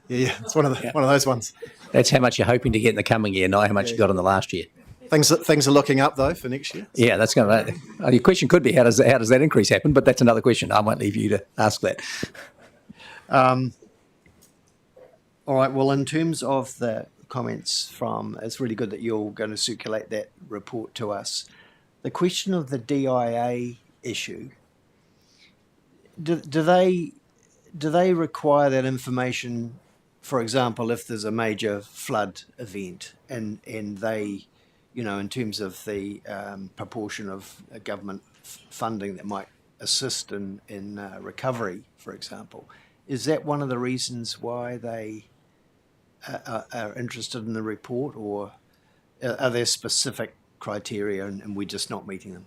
Yeah, it's one of those ones.
That's how much you're hoping to get in the coming year, not how much you got in the last year.
Things are looking up though for next year.
Yeah, that's going to. Your question could be how does that increase happen? But that's another question. I won't leave you to ask that.
All right. Well, in terms of the comments from, it's really good that you're going to circulate that report to us. The question of the DIA issue. Do they require that information? For example, if there's a major flood event and they, in terms of the proportion of government funding that might assist in recovery, for example, is that one of the reasons why they are interested in the report, or are there specific criteria and we're just not meeting them?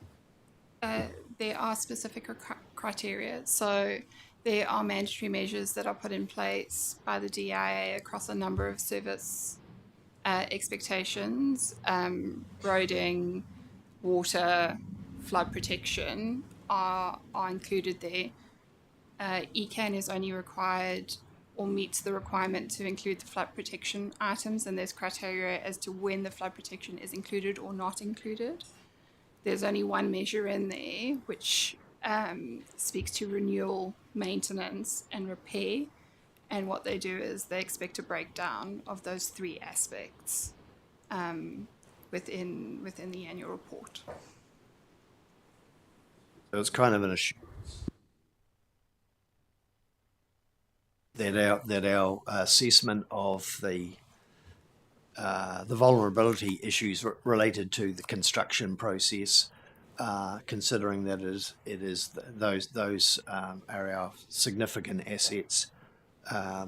There are specific criteria. So there are mandatory measures that are put in place by the DIA across a number of service expectations. Roading, water, flood protection are included there. ECAN is only required or meets the requirement to include the flood protection items, and there's criteria as to when the flood protection is included or not included. There's only one measure in there which speaks to renewal, maintenance and repair, and what they do is they expect a breakdown of those three aspects within the annual report.
So it's kind of an assurance that our assessment of the vulnerability issues related to the construction process, considering that it is those are our significant assets, are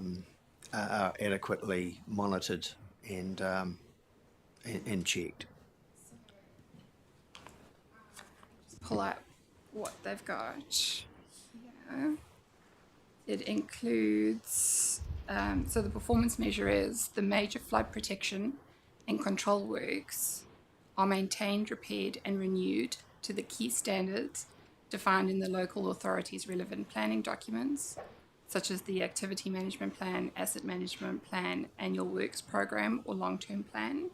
adequately monitored and checked.
Pull out what they've got here. It includes, so the performance measure is the major flood protection and control works are maintained, repaired and renewed to the key standards defined in the local authority's relevant planning documents, such as the activity management plan, asset management plan, annual works program or long-term plan.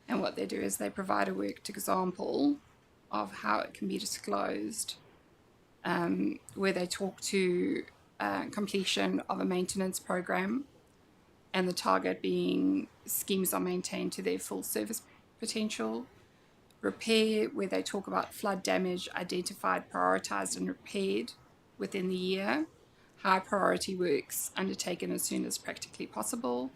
And what they do is they provide a worked example of how it can be disclosed, where they talk to completion of a maintenance program and the target being schemes are maintained to their full service potential. Repair, where they talk about flood damage identified, prioritised and repaired within the year. High priority works undertaken as soon as practically possible.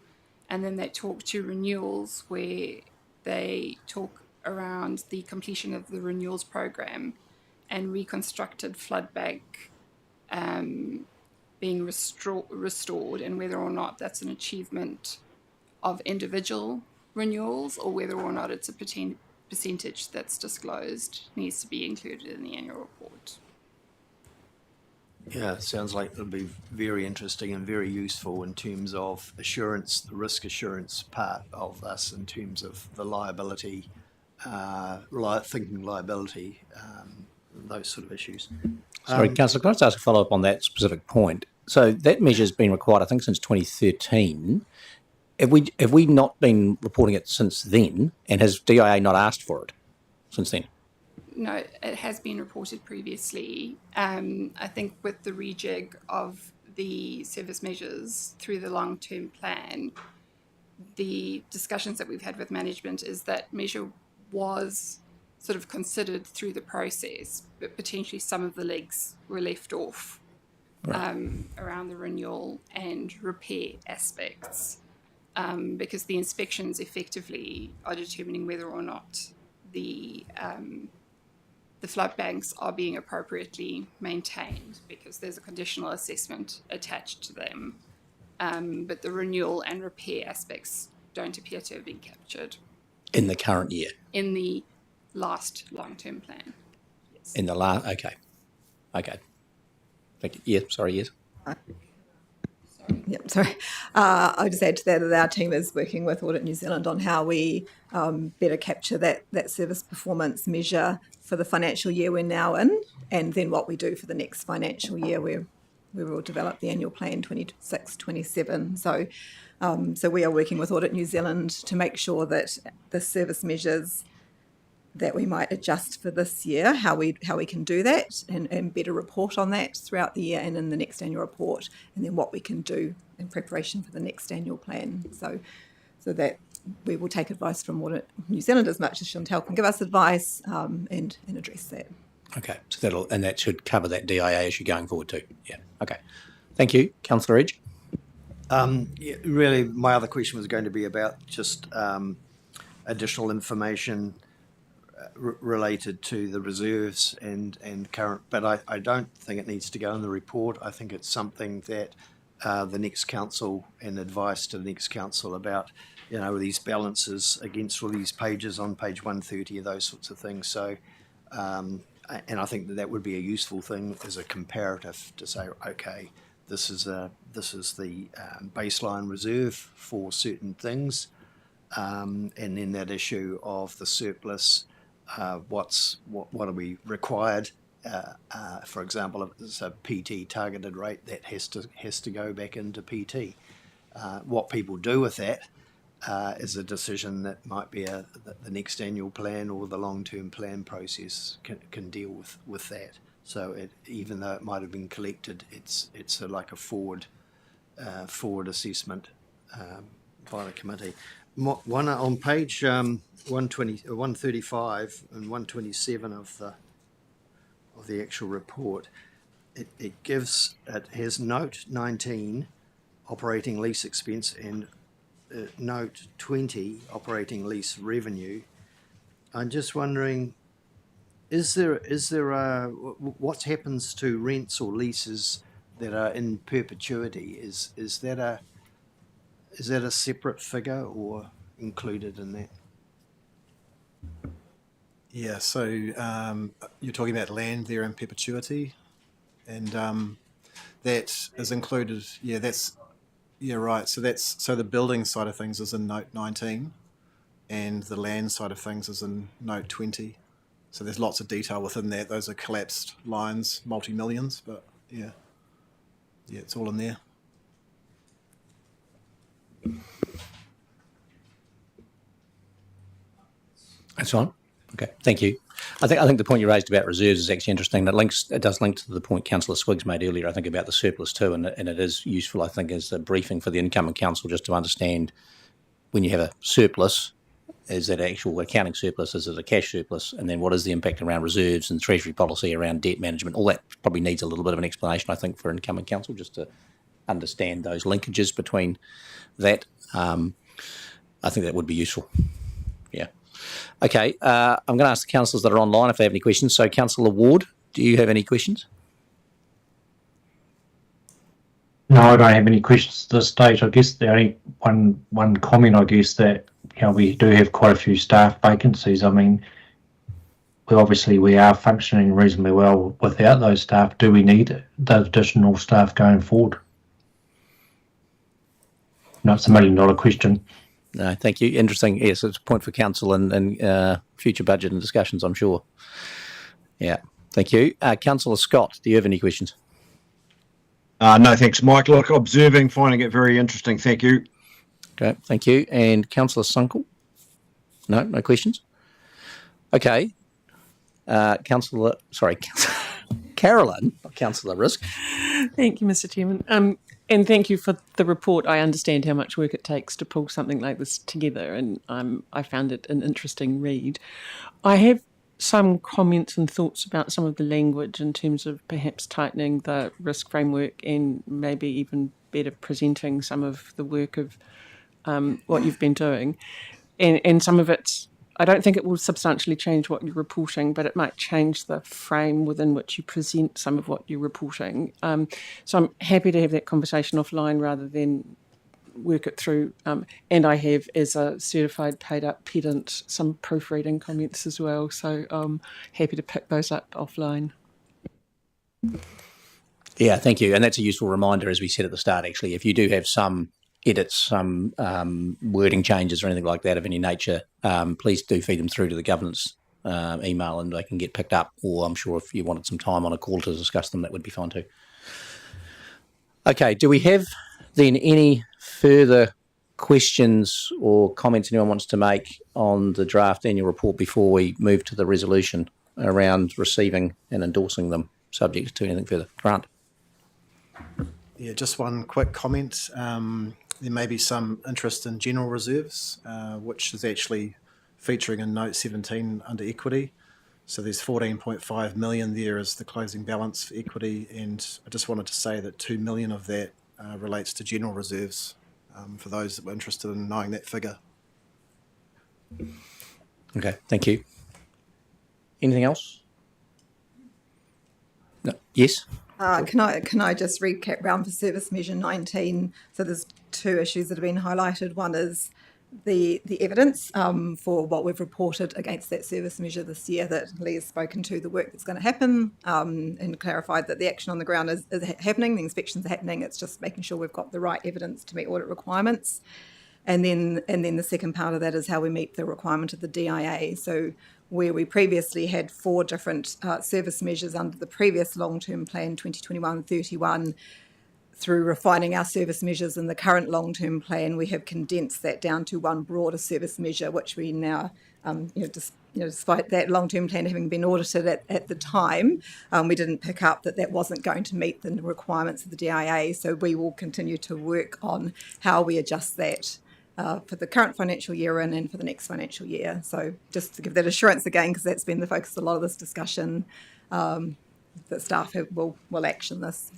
And then they talk to renewals, where they talk around the completion of the renewals program and reconstructed flood bank being restored, and whether or not that's an achievement of individual renewals or whether or not it's a percentage that's disclosed needs to be included in the annual report.
Yeah, it sounds like it'll be very interesting and very useful in terms of assurance, the risk assurance part of us in terms of the liability, thinking liability, those sort of issues.
Sorry, Councillor, can I just ask a follow-up on that specific point? So that measure's been required, I think, since 2013. Have we not been reporting it since then, and has DIA not asked for it since then?
No, it has been reported previously. I think with the rejig of the service measures through the long-term plan, the discussions that we've had with management is that measure was sort of considered through the process, but potentially some of the legs were left off around the renewal and repair aspects, because the inspections effectively are determining whether or not the flood banks are being appropriately maintained, because there's a conditional assessment attached to them. But the renewal and repair aspects don't appear to have been captured.
In the current year?
In the last long-term plan. Yes.
In the last, okay. Thank you. Yeah, sorry, yes.
Yep, sorry. I'll just add to that our team is working with Audit New Zealand on how we better capture that service performance measure for the financial year we're now in, and then what we do for the next financial year where we will develop the annual plan 26-27. So we are working with Audit New Zealand to make sure that the service measures that we might adjust for this year, how we can do that and better report on that throughout the year and in the next annual report, and then what we can do in preparation for the next annual plan. So that we will take advice from Audit New Zealand as much as Chantal can give us advice and address that.
Okay, so that should cover that DIA issue going forward too. Yeah. Okay. Thank you, Councillor Edge.
Really, my other question was going to be about just additional information related to the reserves and current, but I don't think it needs to go in the report. I think it's something that the next council, and advice to the next council about, these balances against all these pages on page 130 of those sorts of things. So, and I think that would be a useful thing as a comparative to say, okay, this is the baseline reserve for certain things, and then that issue of the surplus. What are we required? For example, if it's a PT targeted rate, that has to go back into PT. What people do with that is a decision that might be the next annual plan or the long-term plan process can deal with that. So even though it might have been collected, it's like a forward assessment by the committee. One on page 135 and 127 of the actual report, it has note 19 operating lease expense and note 20 operating lease revenue. I'm just wondering, is there what happens to rents or leases that are in perpetuity? Is that a separate figure or included in that?
Yeah, so you're talking about land there in perpetuity, and that is included. Yeah, right. So the building side of things is in note 19, and the land side of things is in note 20. So there's lots of detail within that. Those are collapsed lines, multi-millions, but yeah, it's all in there.
That's fine. Okay, thank you. I think the point you raised about reserves is actually interesting. It does link to the point Councillor Swiggs made earlier, I think, about the surplus too, and it is useful, I think, as a briefing for the incoming council just to understand when you have a surplus, is that actual accounting surplus, is it a cash surplus, and then what is the impact around reserves and treasury policy around debt management. All that probably needs a little bit of an explanation, I think, for incoming council, just to understand those linkages between that. I think that would be useful. Yeah. Okay, I'm going to ask the councillors that are online if they have any questions. So, Councillor Ward, do you have any questions?
No, I don't have any questions at this stage. I guess the only one comment, I guess, that we do have quite a few staff vacancies. I mean, we are functioning reasonably well without those staff. Do we need those additional staff going forward? No, it's a $1 million question.
No, thank you. Interesting. Yes, it's a point for council and future budget and discussions, I'm sure. Yeah, thank you. Councillor Scott, do you have any questions?
No, thanks, Mike. Look, observing, finding it very interesting. Thank you.
Okay, thank you. And Councillor Sunkel? No questions? Okay. Carolyn, not Councillor Risk.
Thank you, Mr. Chairman. And thank you for the report. I understand how much work it takes to pull something like this together, and I found it an interesting read. I have some comments and thoughts about some of the language in terms of perhaps tightening the risk framework and maybe even better presenting some of the work of what you've been doing. And some of it, I don't think it will substantially change what you're reporting, but it might change the frame within which you present some of what you're reporting. So I'm happy to have that conversation offline rather than work it through. And I have, as a certified paid-up pedant, some proofreading comments as well. So I'm happy to pick those up offline.
Yeah, thank you. And that's a useful reminder, as we said at the start, actually, if you do have some edits, some wording changes or anything like that of any nature, please do feed them through to the governance email and they can get picked up, or I'm sure if you wanted some time on a call to discuss them, that would be fine too. Okay, do we have then any further questions or comments anyone wants to make on the draft annual report before we move to the resolution around receiving and endorsing them, subject to anything further? Grant?
Yeah, just one quick comment. There may be some interest in general reserves, which is actually featuring in note 17 under equity. So there's 14.5 million there as the closing balance for equity, and I just wanted to say that 2 million of that relates to general reserves, for those that were interested in knowing that figure.
Okay, thank you. Anything else? No. Yes?
Can I just recap round for service measure 19? So there's two issues that have been highlighted. One is the evidence for what we've reported against that service measure this year, that Lee has spoken to the work that's going to happen, and clarified that the action on the ground is happening, the inspections are happening, it's just making sure we've got the right evidence to meet audit requirements. And then the second part of that is how we meet the requirement of the DIA. So where we previously had 4 different service measures under the previous long-term plan, 2021-31, through refining our service measures in the current long-term plan, we have condensed that down to one broader service measure, which we now, despite that long-term plan having been audited at the time, we didn't pick up that wasn't going to meet the requirements of the DIA. So we will continue to work on how we adjust that for the current financial year and for the next financial year. So just to give that assurance again, because that's been the focus of a lot of this discussion, that staff will action this.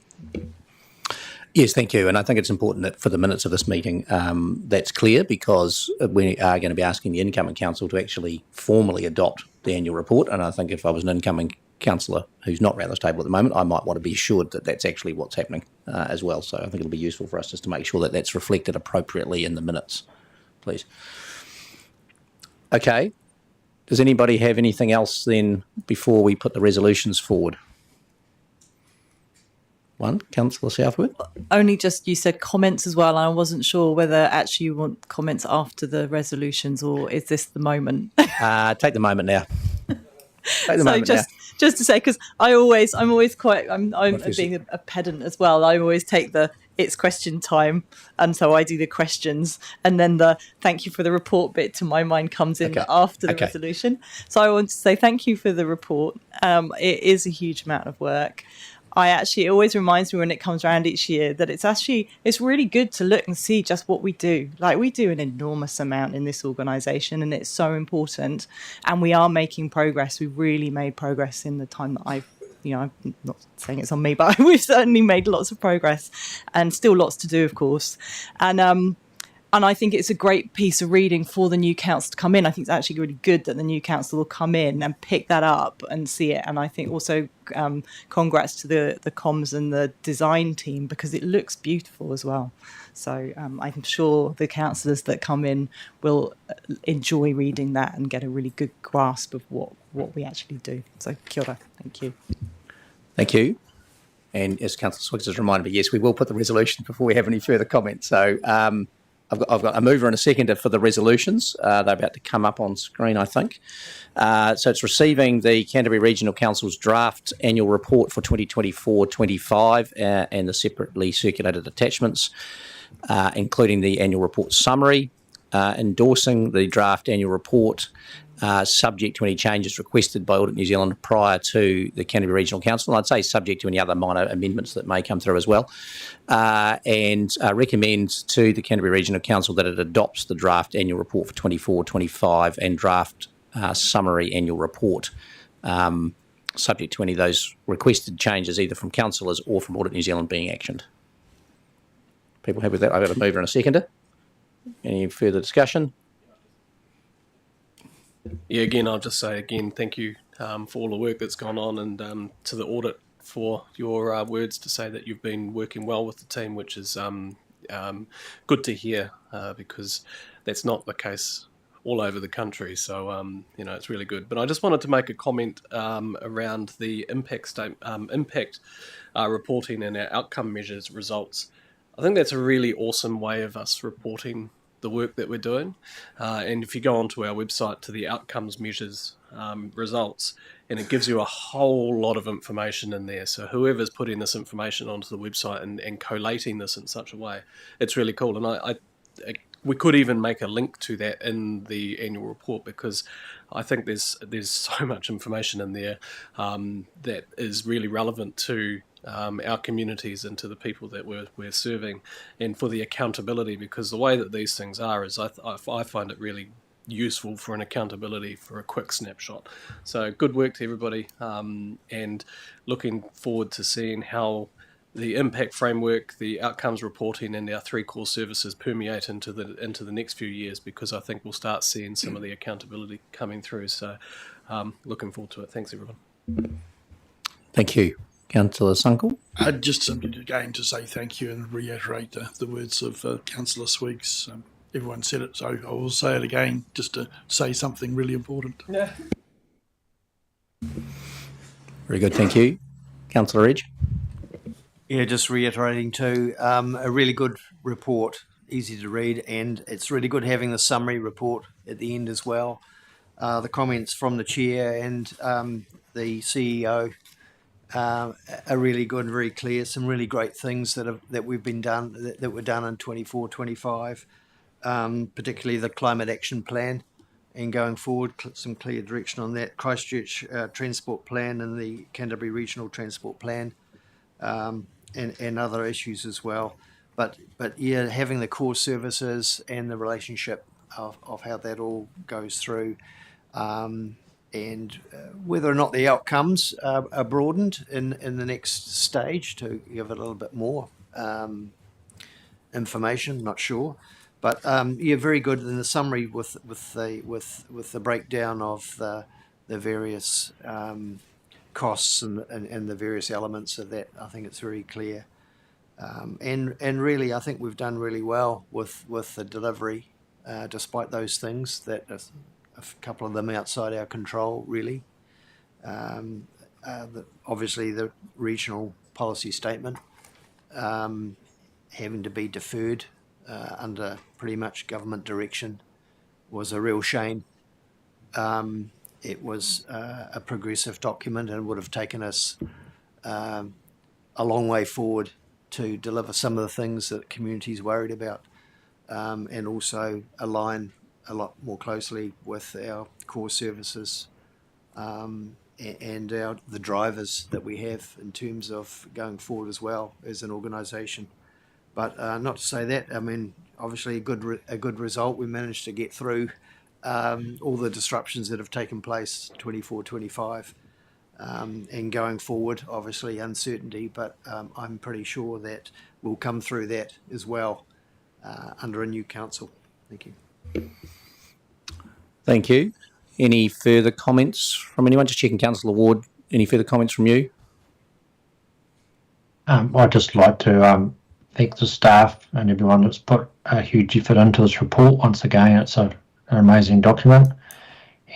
Yes, thank you. And I think it's important that for the minutes of this meeting, that's clear, because we are going to be asking the incoming council to actually formally adopt the annual report. And I think if I was an incoming councillor who's not around this table at the moment, I might want to be assured that that's actually what's happening as well. So I think it'll be useful for us just to make sure that that's reflected appropriately in the minutes, please. Okay. Does anybody have anything else then before we put the resolutions forward? One, Councillor Southwood.
Only just, you said comments as well, and I wasn't sure whether actually you want comments after the resolutions, or is this the moment?
Take the moment now.
Just to say, because I'm always quite, I'm being a pedant as well. I always take it's question time, and so I do the questions, and then the thank you for the report bit to my mind comes in after the resolution. So I want to say thank you for the report. It is a huge amount of work. It always reminds me when it comes around each year that it's really good to look and see just what we do. Like, we do an enormous amount in this organisation, and it's so important, and we are making progress. We've really made progress in the time that I'm not saying it's on me, but we've certainly made lots of progress, and still lots to do, of course. And I think it's a great piece of reading for the new council to come in. I think it's actually really good that the new council will come in and pick that up and see it. And I think also congrats to the comms and the design team, because it looks beautiful as well. So I'm sure the councillors that come in will enjoy reading that and get a really good grasp of what we actually do. So kia ora. Thank you.
Thank you. And as Councillor Swiggs has reminded me, yes, we will put the resolution before we have any further comments. So I've got a mover and a seconder for the resolutions. They're about to come up on screen, I think. So it's receiving the Canterbury Regional Council's draft annual report for 2024-25 and the separately circulated attachments, including the annual report summary, endorsing the draft annual report, subject to any changes requested by Audit New Zealand prior to the Canterbury Regional Council. And I'd say subject to any other minor amendments that may come through as well. And recommend to the Canterbury Regional Council that it adopts the draft annual report for 24-25 and draft summary annual report, subject to any of those requested changes either from councillors or from Audit New Zealand being actioned. People happy with that? I've got a mover and a seconder. Any further discussion?
Yeah, again, I'll just say thank you for all the work that's gone on, and to the audit for your words to say that you've been working well with the team, which is good to hear, because that's not the case all over the country. So, it's really good. But I just wanted to make a comment around the impact reporting and our outcome measures results. I think that's a really awesome way of us reporting the work that we're doing. And if you go onto our website to the outcomes measures results, and it gives you a whole lot of information in there. So whoever's putting this information onto the website and collating this in such a way, it's really cool. And I we could even make a link to that in the annual report, because I think there's so much information in there that is really relevant to our communities and to the people that we're serving, and for the accountability, because the way that these things are is I find it really useful for an accountability, for a quick snapshot. So good work to everybody, and looking forward to seeing how the impact framework, the outcomes reporting, and our 3 core services permeate into the next few years, because I think we'll start seeing some of the accountability coming through. So looking forward to it. Thanks, everyone.
Thank you. Councillor Sunkel.
Just simply again to say thank you and reiterate the words of Councillor Swiggs. Everyone said it, so I will say it again just to say something really important.
Yeah.
Very good, thank you. Councillor Edge.
Yeah, just reiterating too, a really good report, easy to read, and it's really good having the summary report at the end as well. The comments from the chair and the CEO are really good and very clear. Some really great things that we've been done that were done in 24-25, particularly the climate action plan, and going forward some clear direction on that. Christchurch transport plan and the Canterbury regional transport plan. And other issues as well, but yeah, having the core services and the relationship of how that all goes through, and whether or not the outcomes are broadened in the next stage to give it a little bit more information. Not sure, but yeah, very good in the summary with the breakdown of the various costs and the various elements of that. I think it's very clear, and really I think we've done really well with the delivery, despite those things that a couple of them outside our control really. Obviously the regional policy statement having to be deferred under pretty much government direction was a real shame. It was a progressive document and would have taken us a long way forward to deliver some of the things that communities worried about, and also align a lot more closely with our core services and the drivers that we have in terms of going forward as well as an organisation. But not to say that, I mean, obviously a good result. We managed to get through all the disruptions that have taken place 24-25, and going forward obviously uncertainty, but I'm pretty sure that we'll come through that as well under a new council. Thank you.
Thank you. Any further comments from anyone? Just checking, Councillor Ward, any further comments from you?
I'd just like to thank the staff and everyone that's put a huge effort into this report. Once again, it's an amazing document,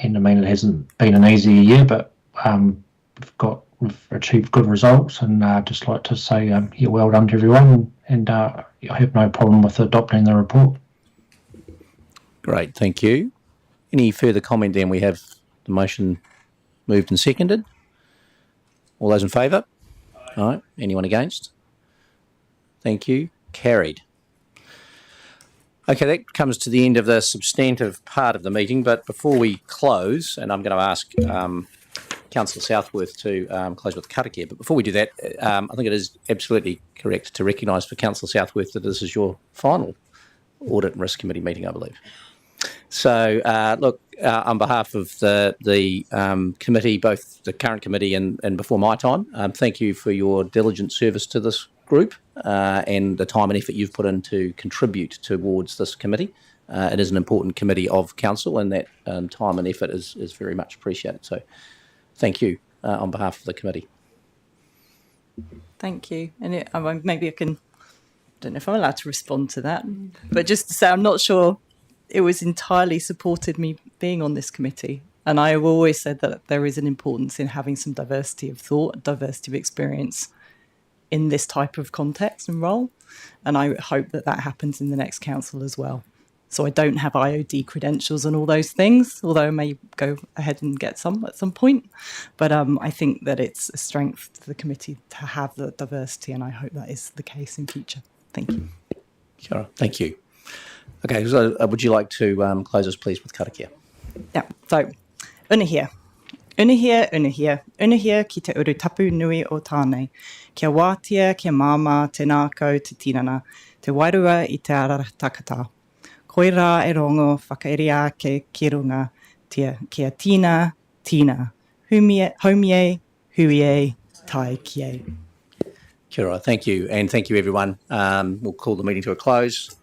and I mean it hasn't been an easy year, but we've achieved good results, and I'd just like to say yeah, well done to everyone, and I have no problem with adopting the report.
Great, thank you. Any further comment then? We have the motion moved and seconded. All those in favour? All right. Anyone against? Thank you. Carried. Okay, that comes to the end of the substantive part of the meeting, but before we close, and I'm going to ask Councillor Southworth to close with Karakia, but before we do that, I think it is absolutely correct to recognise for Councillor Southworth that this is your final Audit and Risk Committee meeting, I believe. So, look, on behalf of the committee, both the current committee and before my time, thank you for your diligent service to this group and the time and effort you've put in to contribute towards this committee. It is an important committee of council, and that time and effort is very much appreciated. So thank you on behalf of the committee.
Thank you. And maybe I don't know if I'm allowed to respond to that, but just to say I'm not sure it was entirely supported me being on this committee. And I have always said that there is an importance in having some diversity of thought, diversity of experience in this type of context and role. And I hope that that happens in the next council as well. So I don't have IOD credentials and all those things, although I may go ahead and get some at some point. But I think that it's a strength to the committee to have the diversity, and I hope that is the case in future. Thank you.
Sure. Thank you. Okay, so would you like to close us, please, with Karakia?
Yeah, so, unahia. Unahia, unahia, unahia ki te uru tapu nui o tānei. Kia wātia, kia māma, tēnā kau te tinana, te wairua I te ara takata. Koirā e rongo, whakairi ake ki runga, kia tina, haumie, huie, tai kie.
Kia ora, thank you, and thank you everyone. We'll call the meeting to a close.